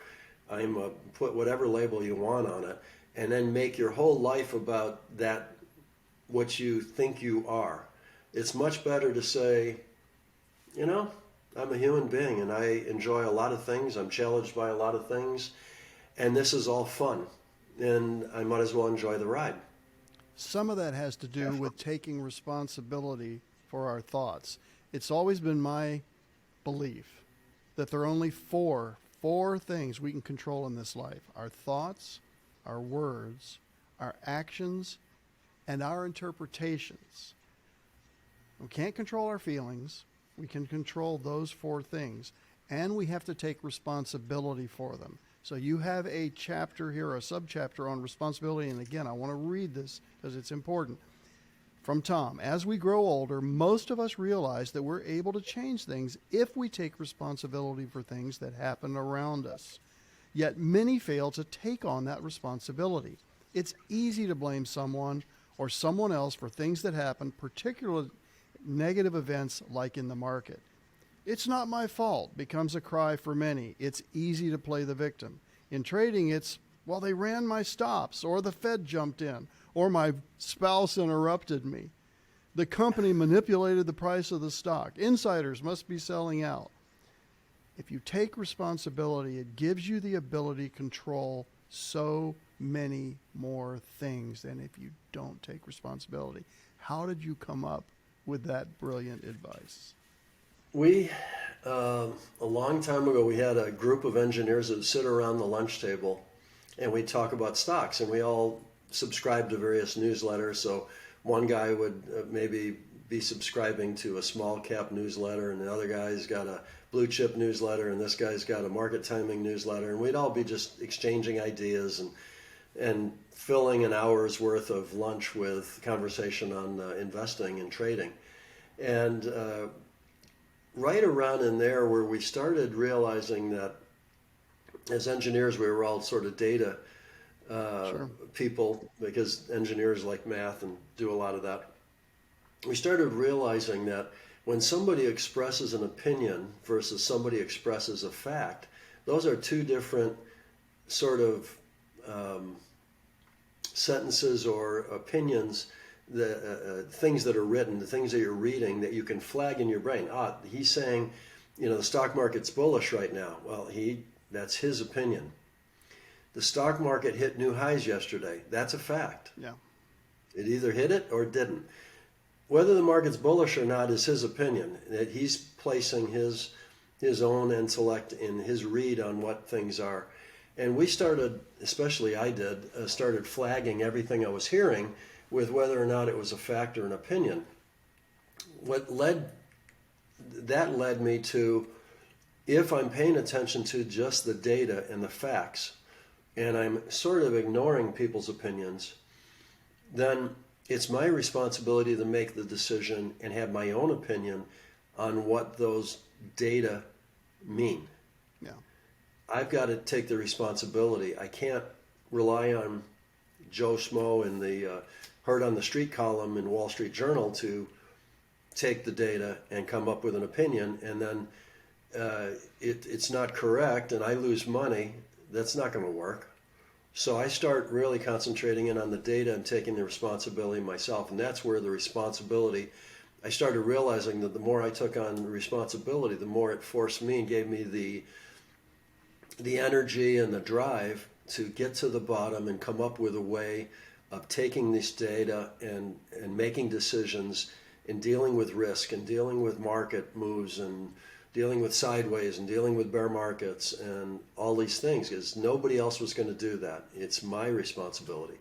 B: Put whatever label you want on it, and then make your whole life about that, what you think you are. It's much better to say, I'm a human being and I enjoy a lot of things. I'm challenged by a lot of things, and this is all fun, and I might as well enjoy the ride.
A: Some of that has to do with taking responsibility for our thoughts. It's always been my belief that there are only four things we can control in this life: our thoughts, our words, our actions, and our interpretations. We can't control our feelings. We can control those four things, and we have to take responsibility for them. So you have a chapter here, a subchapter on responsibility, and again, I want to read this because it's important. From Tom: as we grow older, most of us realize that we're able to change things if we take responsibility for things that happen around us. Yet many fail to take on that responsibility. It's easy to blame someone or someone else for things that happen, particularly negative events like in the market. "It's not my fault" becomes a cry for many. It's easy to play the victim. In trading, it's, "well, they ran my stops," or "the Fed jumped in," or "my spouse interrupted me." "The company manipulated the price of the stock." "Insiders must be selling out." If you take responsibility, it gives you the ability to control so many more things than if you don't take responsibility. How did you come up with that brilliant advice?
B: We, a long time ago, we had a group of engineers that would sit around the lunch table and we'd talk about stocks, and we all subscribed to various newsletters. So one guy would maybe be subscribing to a small cap newsletter, and the other guy's got a blue chip newsletter, and this guy's got a market timing newsletter, and we'd all be just exchanging ideas and filling an hour's worth of lunch with conversation on investing and trading. And right around in there where we started realizing that as engineers we were all sort of data people, because engineers like math and do a lot of that. We started realizing that when somebody expresses an opinion versus somebody expresses a fact, those are two different sort of sentences or opinions, the things that are written, the things that you're reading that you can flag in your brain. He's saying, the stock market's bullish right now. Well, that's his opinion. The stock market hit new highs yesterday. That's a fact.
A: Yeah.
B: It either hit it or it didn't. Whether the market's bullish or not is his opinion. That he's placing his own intellect in his read on what things are. And we started, especially I did, started flagging everything I was hearing with whether or not it was a fact or an opinion. That led me to, if I'm paying attention to just the data and the facts, and I'm sort of ignoring people's opinions, then it's my responsibility to make the decision and have my own opinion on what those data mean.
A: Yeah.
B: I've got to take the responsibility. I can't rely on Joe Schmo in the Heard on the Street column in Wall Street Journal to take the data and come up with an opinion, and then it's not correct and I lose money. That's not going to work. So I start really concentrating in on the data and taking the responsibility myself, and that's where the responsibility, I started realizing that the more I took on responsibility, the more it forced me and gave me the energy and the drive to get to the bottom and come up with a way of taking this data and making decisions and dealing with risk and dealing with market moves and dealing with sideways and dealing with bear markets and all these things, because nobody else was going to do that. It's my responsibility.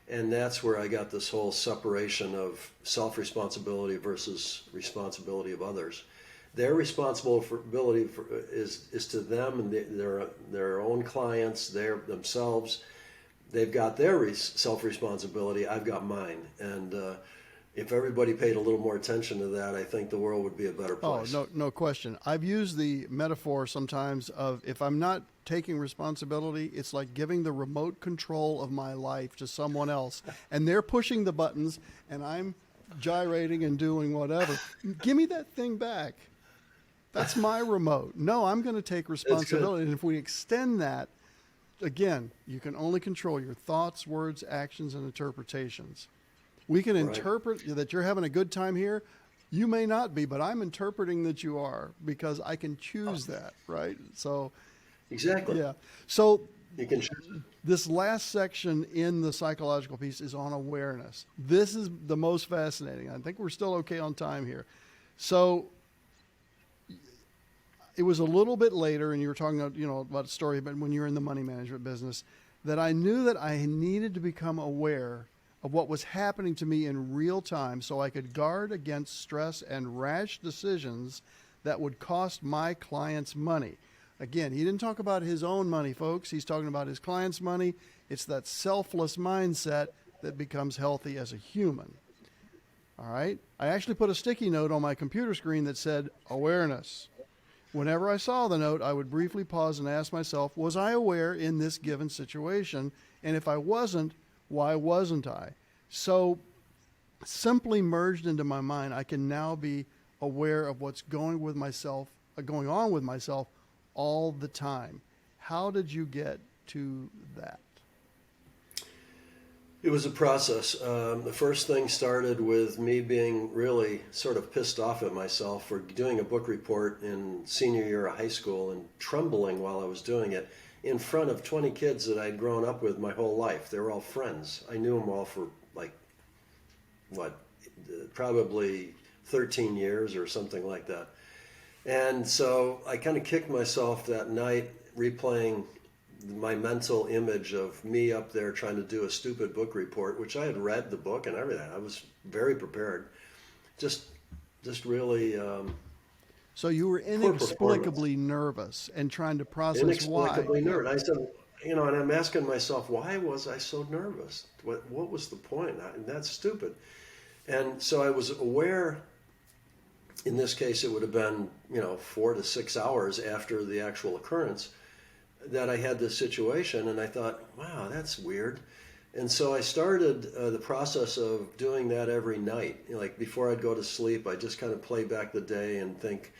B: And that's where I got this whole separation of self-responsibility versus responsibility of others. Their responsibility is to them and their own clients, themselves. They've got their self-responsibility. I've got mine. And if everybody paid a little more attention to that, I think the world would be a better place.
A: Oh, no question. I've used the metaphor sometimes of, if I'm not taking responsibility, it's like giving the remote control of my life to someone else, and they're pushing the buttons and I'm gyrating and doing whatever. Give me that thing back. That's my remote. No, I'm going to take responsibility. And if we extend that, again, you can only control your thoughts, words, actions, and interpretations. We can interpret that you're having a good time here. You may not be, but I'm interpreting that you are, because I can choose that, right? So,
B: exactly.
A: Yeah. So
B: you can choose.
A: This last section in the psychological piece is on awareness. This is the most fascinating. I think we're still okay on time here. So it was a little bit later, and you were talking about a story about when you were in the money management business, that I knew that I needed to become aware of what was happening to me in real time so I could guard against stress and rash decisions that would cost my clients money. Again, he didn't talk about his own money, folks. He's talking about his clients' money. It's that selfless mindset that becomes healthy as a human. All right? I actually put a sticky note on my computer screen that said awareness. Whenever I saw the note, I would briefly pause and ask myself, was I aware in this given situation? And if I wasn't, why wasn't I? So simply merged into my mind, I can now be aware of what's going on with myself all the time. How did you get to that?
B: It was a process. The first thing started with me being really sort of pissed off at myself for doing a book report in senior year of high school and trembling while I was doing it in front of 20 kids that I'd grown up with my whole life. They were all friends. I knew them all for probably 13 years or something like that. And so I kind of kicked myself that night replaying my mental image of me up there trying to do a stupid book report, which I had read the book and everything. I was very prepared. Just really.
A: So you were inexplicably nervous and trying to process
B: inexplicably
A: why.
B: nervous. I said, and I'm asking myself, why was I so nervous? What was the point? That's stupid. And so I was aware. In this case, it would have been 4 to 6 hours after the actual occurrence that I had this situation, and I thought, wow, that's weird. And so I started the process of doing that every night. Like before I'd go to sleep, I just kind of play back the day and think,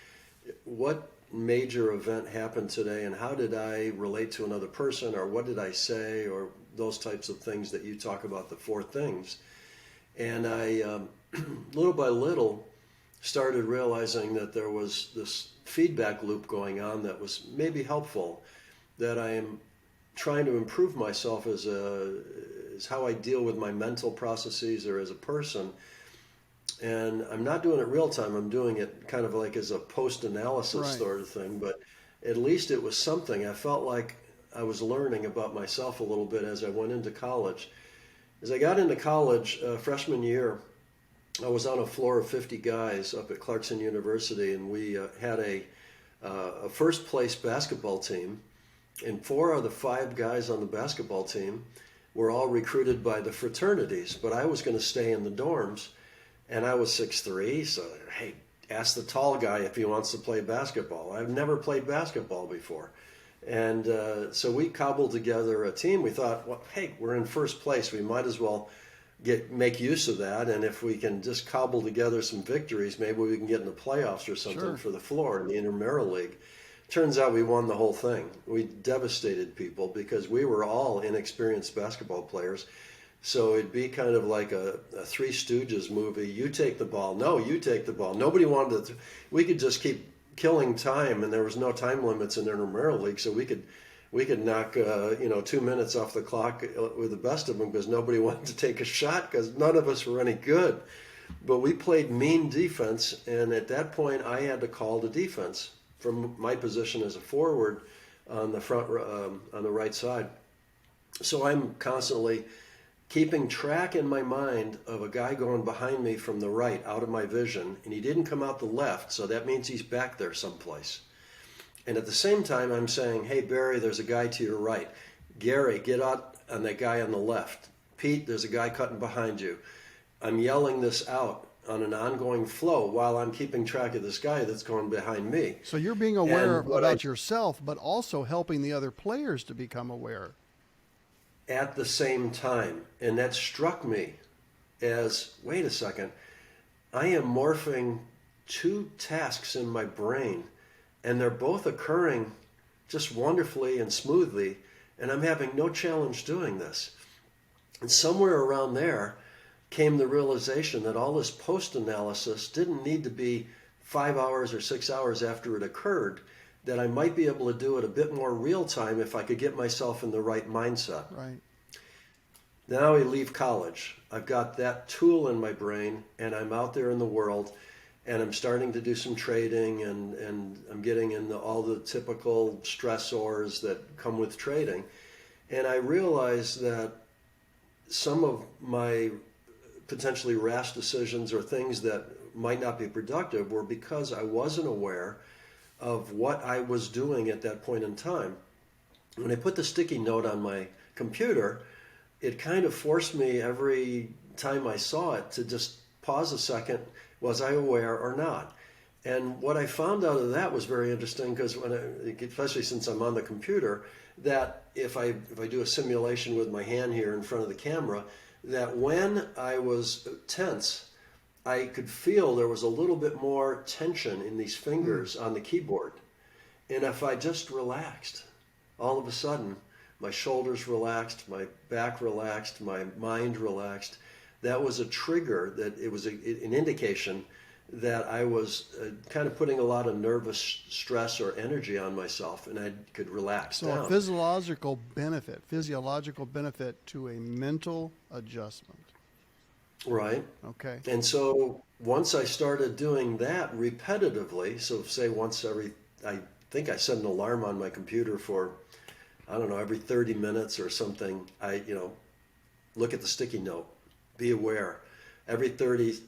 B: what major event happened today, and how did I relate to another person, or what did I say, or those types of things that you talk about, the 4 things. And I, little by little, started realizing that there was this feedback loop going on that was maybe helpful, that I am trying to improve myself as how I deal with my mental processes or as a person. And I'm not doing it real time. I'm doing it kind of like as a post-analysis sort of thing. But at least it was something. I felt like I was learning about myself a little bit as I went into college. As I got into college, freshman year, I was on a floor of 50 guys up at Clarkson University, and we had a first place basketball team. And 4 of the 5 guys on the basketball team were all recruited by the fraternities, but I was going to stay in the dorms, and I was 6'3", so hey, ask the tall guy if he wants to play basketball. I've never played basketball before. And so we cobbled together a team. We thought, well, hey, we're in first place. We might as well make use of that, and if we can just cobble together some victories, maybe we can get in the playoffs or something for the floor in the intramural league. Turns out we won the whole thing. We devastated people because we were all inexperienced basketball players. So it'd be kind of like a Three Stooges movie. You take the ball. No, you take the ball. Nobody wanted to. We could just keep killing time, and there was no time limits in the intramural league, so we could knock 2 minutes off the clock with the best of them because nobody wanted to take a shot because none of us were any good. But we played mean defense, and at that point I had to call the defense from my position as a forward on the front on the right side. So I'm constantly keeping track in my mind of a guy going behind me from the right out of my vision, and he didn't come out the left, so that means he's back there someplace. And at the same time, I'm saying, hey, Barry, there's a guy to your right. Gary, get out on that guy on the left. Pete, there's a guy cutting behind you. I'm yelling this out on an ongoing flow while I'm keeping track of this guy that's going behind me.
A: So you're being aware about yourself, but also helping the other players to become aware.
B: At the same time. And that struck me as, wait a second, I am morphing 2 tasks in my brain, and they're both occurring just wonderfully and smoothly, and I'm having no challenge doing this. And somewhere around there came the realization that all this post-analysis didn't need to be 5 hours or 6 hours after it occurred, that I might be able to do it a bit more real time if I could get myself in the right mindset.
A: Right.
B: Now I leave college. I've got that tool in my brain, and I'm out there in the world, and I'm starting to do some trading, and I'm getting into all the typical stressors that come with trading. And I realized that some of my potentially rash decisions or things that might not be productive were because I wasn't aware of what I was doing at that point in time. When I put the sticky note on my computer, it kind of forced me every time I saw it to just pause a second. Was I aware or not? And what I found out of that was very interesting, because especially since I'm on the computer, that if I do a simulation with my hand here in front of the camera, that when I was tense, I could feel there was a little bit more tension in these fingers on the keyboard. And if I just relaxed, all of a sudden, my shoulders relaxed, my back relaxed, my mind relaxed. That was a trigger, that it was an indication that I was kind of putting a lot of nervous stress or energy on myself, and I could relax down.
A: So a physiological benefit to a mental adjustment.
B: Right.
A: Okay.
B: And so once I started doing that repetitively, so say I think I set an alarm on my computer for, I don't know, every 30 minutes or something, I look at the sticky note, be aware. Every 30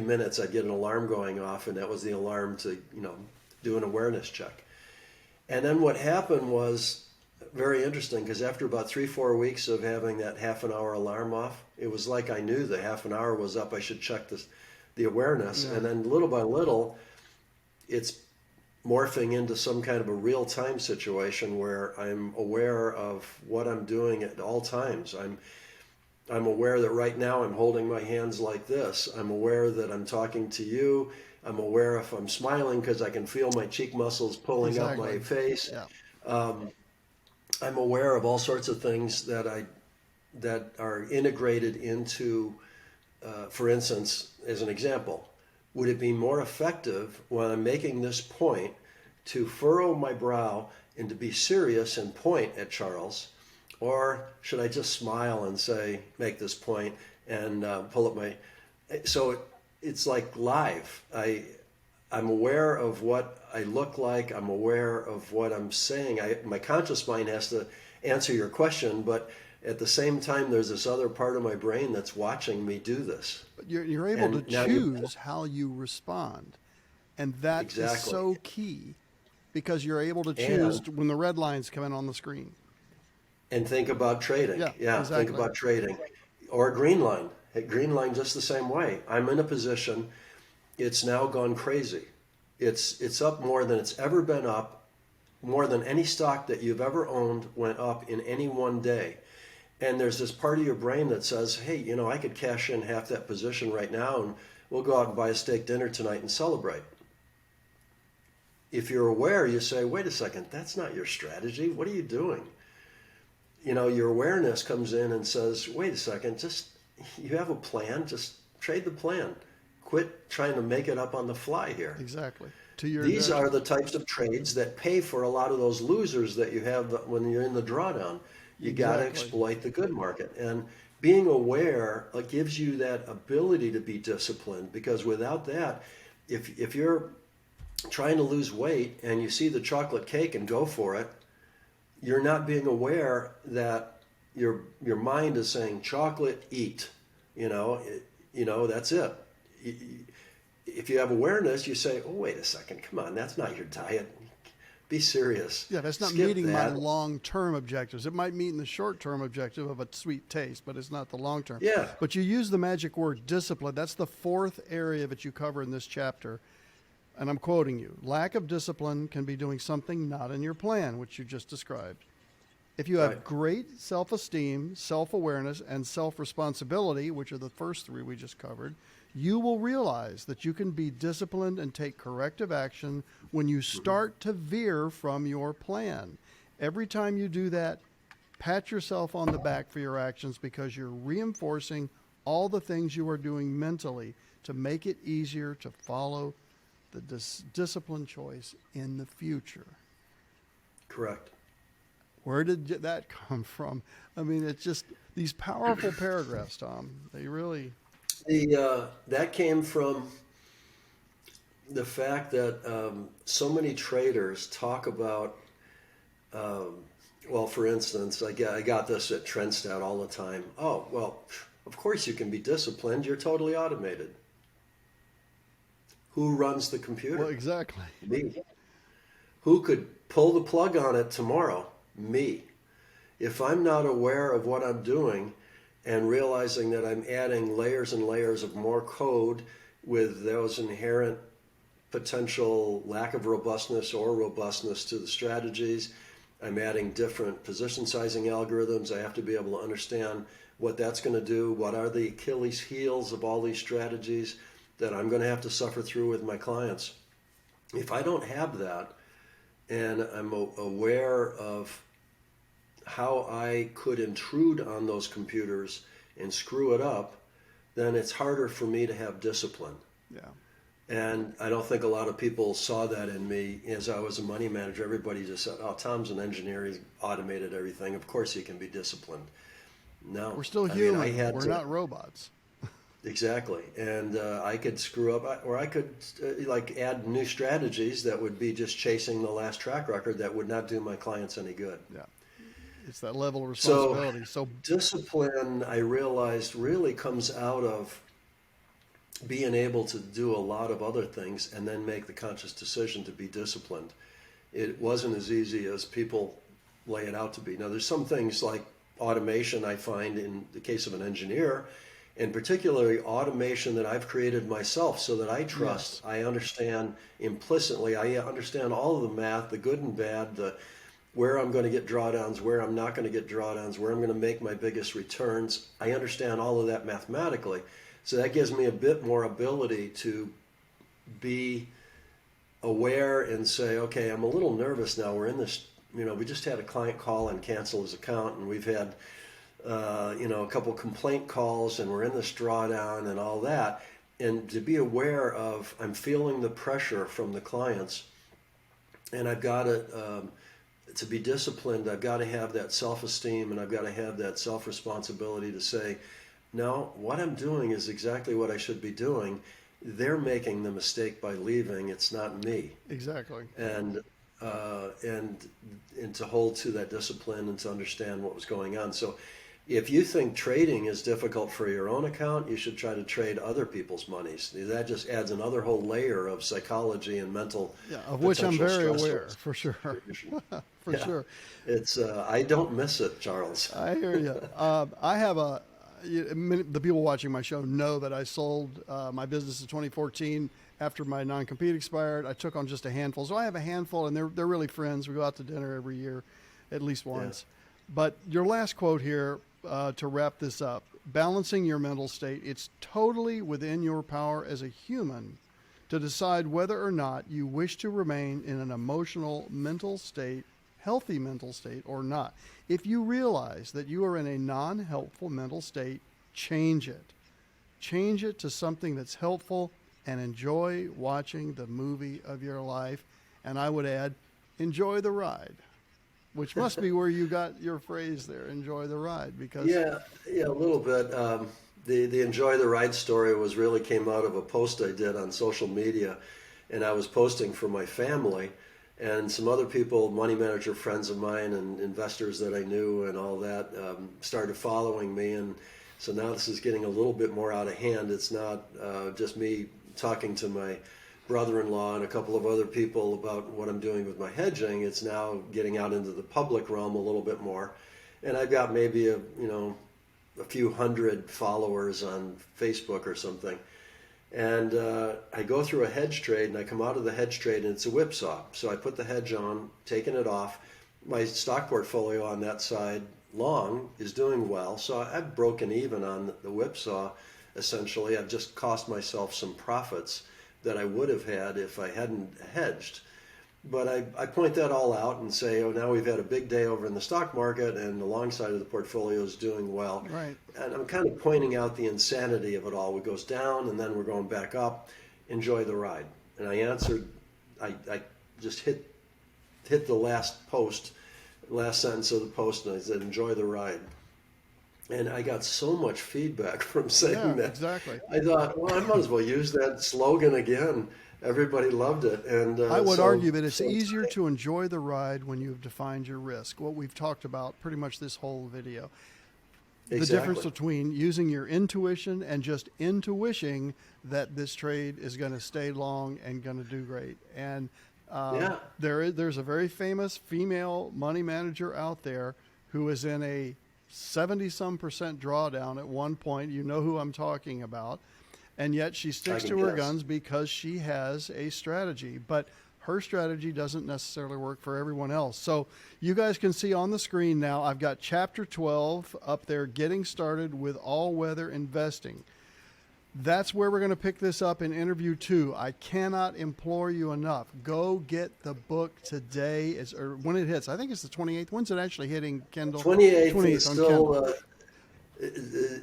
B: minutes I'd get an alarm going off, and that was the alarm to, do an awareness check. And then what happened was very interesting, because after about 3-4 weeks of having that half an hour alarm off, it was like I knew the half an hour was up, I should check the awareness. Yeah. And then little by little, it's morphing into some kind of a real-time situation where I'm aware of what I'm doing at all times. I'm aware that right now I'm holding my hands like this. I'm aware that I'm talking to you. I'm aware if I'm smiling because I can feel my cheek muscles pulling up my face. Yeah. I'm aware of all sorts of things that are integrated into, for instance, as an example, would it be more effective when I'm making this point to furrow my brow and to be serious and point at Charles? Or should I just smile and make this point and pull up my... So it's like live. I'm aware of what I look like. I'm aware of what I'm saying. My conscious mind has to answer your question, but at the same time, there's this other part of my brain that's watching me do this.
A: But you're able to choose how you respond. And that is so key, because you're able to choose when the red lines come in on the screen.
B: And think about trading. Yeah,
A: exactly.
B: Think about trading. Or a green line. A green line just the same way. I'm in a position, it's now gone crazy. It's up more than it's ever been up, more than any stock that you've ever owned went up in any one day. And there's this part of your brain that says, hey, I could cash in half that position right now, and we'll go out and buy a steak dinner tonight and celebrate. If you're aware, you say, wait a second, that's not your strategy. What are you doing? Your awareness comes in and says, wait a second, you have a plan, just trade the plan. Quit trying to make it up on the fly here.
A: Exactly.
B: These are the types of trades that pay for a lot of those losers that you have when you're in the drawdown. You got to exploit the good market. And being aware gives you that ability to be disciplined, because without that, if you're trying to lose weight and you see the chocolate cake and go for it, you're not being aware that your mind is saying, chocolate, eat. That's it. If you have awareness, you say, oh, wait a second, come on, that's not your diet. Be serious.
A: Yeah, that's not meeting my long-term objectives. It might meet in the short-term objective of a sweet taste, but it's not the long-term.
B: Yeah.
A: But you use the magic word discipline. That's the fourth area that you cover in this chapter. And I'm quoting you. Lack of discipline can be doing something not in your plan, which you just described. If you have great self-esteem, self-awareness, and self-responsibility, which are the first three we just covered, you will realize that you can be disciplined and take corrective action when you start to veer from your plan. Every time you do that, pat yourself on the back for your actions, because you're reinforcing all the things you are doing mentally to make it easier to follow the discipline choice in the future.
B: Correct.
A: Where did that come from? I mean, it's just these powerful paragraphs, Tom. They really...
B: That came from the fact that so many traders talk about, well, for instance, I got this at Trendstat all the time. Oh, well, of course you can be disciplined. You're totally automated. Who runs the computer?
A: Well, exactly.
B: Me. Who could pull the plug on it tomorrow? Me. If I'm not aware of what I'm doing and realizing that I'm adding layers and layers of more code with those inherent potential lack of robustness or robustness to the strategies, I'm adding different position sizing algorithms. I have to be able to understand what that's going to do. What are the Achilles heels of all these strategies that I'm going to have to suffer through with my clients? If I don't have that, and I'm aware of how I could intrude on those computers and screw it up, then it's harder for me to have discipline.
A: Yeah.
B: And I don't think a lot of people saw that in me as I was a money manager. Everybody just said, oh, Tom's an engineer. He's automated everything. Of course he can be disciplined. No.
A: We're still human. We're not robots.
B: Exactly. And I could screw up, or I could like add new strategies that would be just chasing the last track record that would not do my clients any good.
A: Yeah. It's that level of responsibility. So
B: discipline, I realized, really comes out of being able to do a lot of other things and then make the conscious decision to be disciplined. It wasn't as easy as people lay it out to be. Now, there's some things like automation I find in the case of an engineer, and particularly automation that I've created myself so that I trust, yes. I understand implicitly, I understand all of the math, the good and bad, where I'm going to get drawdowns, where I'm not going to get drawdowns, where I'm going to make my biggest returns. I understand all of that mathematically. So that gives me a bit more ability to be aware and say, okay, I'm a little nervous now. We're in this, we just had a client call and cancel his account, and we've had, a couple complaint calls, and we're in this drawdown and all that. And to be aware of, I'm feeling the pressure from the clients, and I've got to be disciplined. I've got to have that self-esteem, and I've got to have that self-responsibility to say, no, what I'm doing is exactly what I should be doing. They're making the mistake by leaving. It's not me.
A: Exactly.
B: And to hold to that discipline and to understand what was going on. So if you think trading is difficult for your own account, you should try to trade other people's monies. That just adds another whole layer of psychology and mental.
A: Yeah, of which I'm very aware, for sure. For sure.
B: It's I don't miss it, Charles.
A: I hear you. I have the people watching my show know that I sold my business in 2014 after my non-compete expired. I took on just a handful. So I have a handful, and they're really friends. We go out to dinner every year, at least once. Yeah. But your last quote here, to wrap this up, balancing your mental state, it's totally within your power as a human to decide whether or not you wish to remain in an emotional mental state, healthy mental state, or not. If you realize that you are in a non-helpful mental state, change it. Change it to something that's helpful, and enjoy watching the movie of your life. And I would add, enjoy the ride, which must be where you got your phrase there, enjoy the ride. Because
B: yeah, a little bit. The enjoy the ride story really came out of a post I did on social media, and I was posting for my family. And some other people, money manager friends of mine and investors that I knew and all that, started following me. And so now this is getting a little bit more out of hand. It's not just me talking to my brother-in-law and a couple of other people about what I'm doing with my hedging. It's now getting out into the public realm a little bit more. And I've got maybe a few hundred followers on Facebook or something. And I go through a hedge trade, and I come out of the hedge trade, and it's a whipsaw. So I put the hedge on, taking it off. My stock portfolio on that side long is doing well. So I've broken even on the whipsaw, essentially. I've just cost myself some profits that I would have had if I hadn't hedged. But I point that all out and say, oh, now we've had a big day over in the stock market, and the long side of the portfolio is doing well.
A: Right.
B: And I'm kind of pointing out the insanity of it all. It goes down, and then we're going back up. Enjoy the ride. And I answered, I just hit the last sentence of the post, and I said, enjoy the ride. And I got so much feedback from saying that.
A: Exactly.
B: I thought, well, I might as well use that slogan again. everybody loved it. And
A: I would
B: so,
A: argue that it's
B: so
A: easier to enjoy the ride when you've defined your risk. What we've talked about pretty much this whole video. The difference
B: exactly.
A: between using your intuition and just intuiting that this trade is going to stay long and going to do great. And
B: Yeah.
A: there's a very famous female money manager out there who is in a 70-some% drawdown at one point. You know who I'm talking about. And yet she
B: I
A: sticks
B: can
A: to her
B: guess.
A: guns because she has a strategy. But her strategy doesn't necessarily work for everyone else. So you guys can see on the screen now, I've got chapter 12 up there, getting started with all-weather investing. That's where we're going to pick this up in interview 2. I cannot implore you enough. Go get the book today, or when it hits. I think it's the 28th. When's it actually hitting, Kindle?
B: 28th is
A: 28th on
B: still,
A: Kindle.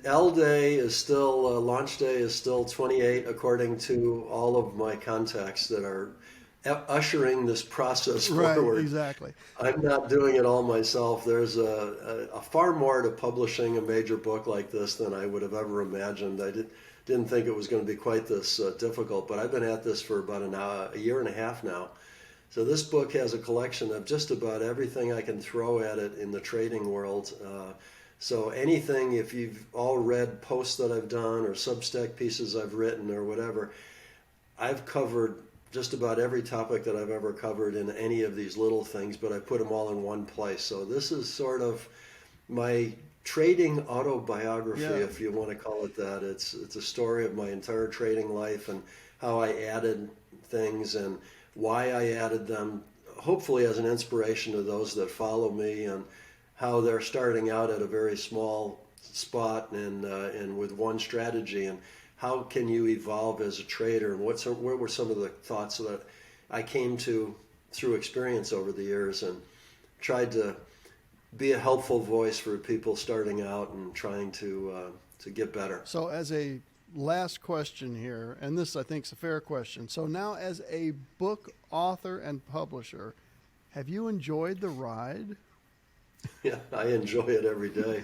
B: L day is still, launch day is still 28, according to all of my contacts that are ushering this process
A: Right,
B: forward.
A: exactly.
B: I'm not doing it all myself. There's a far more to publishing a major book like this than I would have ever imagined. Didn't think it was going to be quite this difficult, but I've been at this for about a year and a half now. So this book has a collection of just about everything I can throw at it in the trading world. So anything, if you've all read posts that I've done or Substack pieces I've written or whatever, I've covered just about every topic that I've ever covered in any of these little things, but I put them all in one place. So this is sort of my trading autobiography,
A: Yeah.
B: if you want to call it that. It's a story of my entire trading life and how I added things and why I added them, hopefully as an inspiration to those that follow me, and how they're starting out at a very small spot and with one strategy, and how can you evolve as a trader, and what were some of the thoughts that I came to through experience over the years, and tried to be a helpful voice for people starting out and trying to get better.
A: So as a last question here, and this I think is a fair question. So now as a book author and publisher, have you enjoyed the ride?
B: Yeah, I enjoy it every day.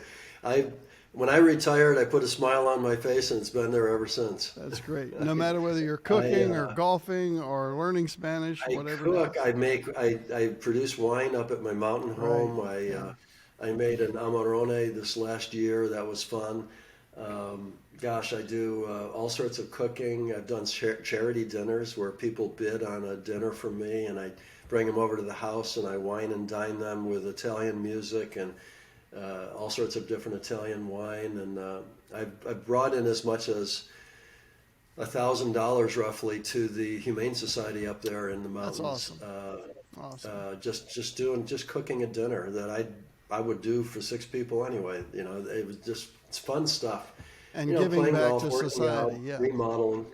B: When I retired, I put a smile on my face, and it's been there ever since.
A: That's great. No matter whether you're cooking or golfing or learning Spanish,
B: I
A: whatever
B: cook.
A: it is.
B: I produce wine up at my mountain home.
A: Right.
B: I made an Amarone this last year. That was fun. Gosh, I do all sorts of cooking. I've done charity dinners where people bid on a dinner from me, and I bring them over to the house and I wine and dine them with Italian music and all sorts of different Italian wine. And I've brought in as much as $1,000 roughly to the Humane Society up there in the mountains.
A: That's awesome.
B: Just cooking a dinner that I would do for 6 people anyway. You know, it's fun stuff.
A: And
B: you know,
A: giving
B: playing
A: back
B: golf,
A: to
B: working
A: society,
B: out,
A: yeah.
B: remodeling,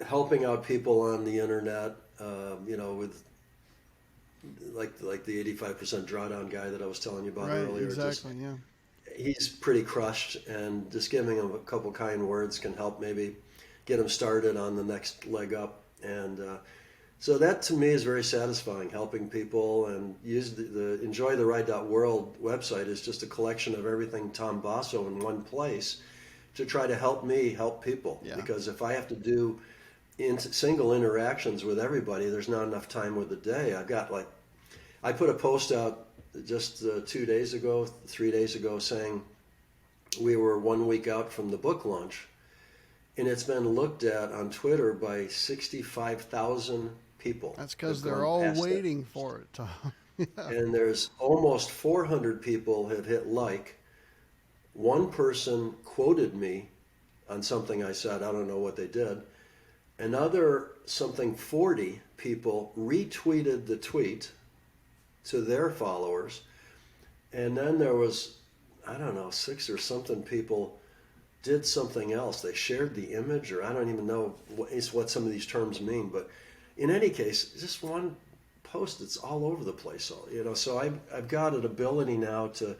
B: helping out people on the internet. You know, with like the 85% drawdown guy that I was telling you about
A: Right,
B: earlier.
A: exactly, yeah.
B: He's pretty crushed, and just giving him a couple kind words can help maybe get him started on the next leg up. And so that to me is very satisfying, helping people. And use the enjoytheride.world website is just a collection of everything Tom Basso in one place to try to help me help people.
A: Yeah.
B: Because if I have to do single interactions with everybody, there's not enough time with the day. I put a post out just 3 days ago saying we were 1 week out from the book launch, and it's been looked at on Twitter by 65,000 people.
A: That's because
B: have
A: they're
B: gone
A: all
B: past it.
A: waiting for it, Tom. Yeah.
B: And there's almost 400 people have hit like. One person quoted me on something I said. I don't know what they did. Another 40 people retweeted the tweet to their followers. And then there was, I don't know, 6 or something people did something else. They shared the image, or I don't even know what some of these terms mean. But in any case, just one post that's all over the place. So I've got an ability now to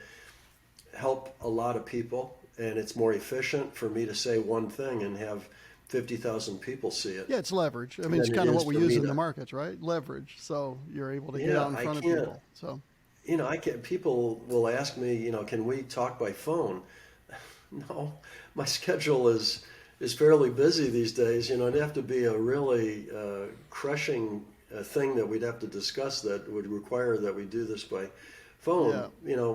B: help a lot of people, and it's more efficient for me to say one thing and have 50,000 people see it.
A: Yeah, it's leverage. I mean, it's
B: than
A: kind
B: it
A: of
B: is
A: what we
B: for
A: use
B: me
A: in
B: to-
A: the markets, right? Leverage. So you're able to get
B: Yeah,
A: out in
B: I
A: front of
B: can't-
A: people. So
B: You know, people will ask me, can we talk by phone? No, my schedule is is fairly busy these days. It'd have to be a really crushing thing that we'd have to discuss that would require that we do this by phone.
A: Yeah.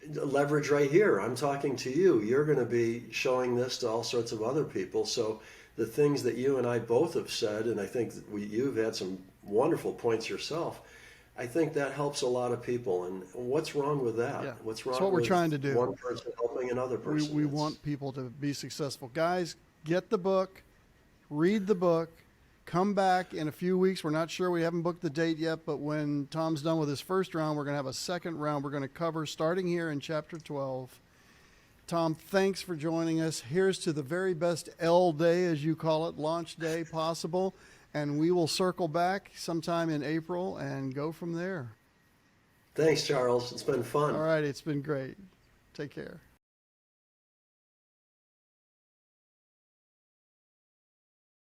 B: Leverage right here. I'm talking to you. You're going to be showing this to all sorts of other people. So the things that you and I both have said, and I think that you've had some wonderful points yourself, I think that helps a lot of people. And what's wrong with that?
A: Yeah.
B: What's wrong
A: That's what we're
B: with
A: trying to do.
B: one person helping another person?
A: We want people to be successful. Guys, get the book, read the book, come back in a few weeks. We're not sure. We haven't booked the date yet, but when Tom's done with his first round, we're going to have a second round. We're going to cover starting here in chapter 12. Tom, thanks for joining us. Here's to the very best L day, as you call it, launch day possible. And we will circle back sometime in April and go from there.
B: Thanks, Charles. It's been fun.
A: All right. It's been great. Take care.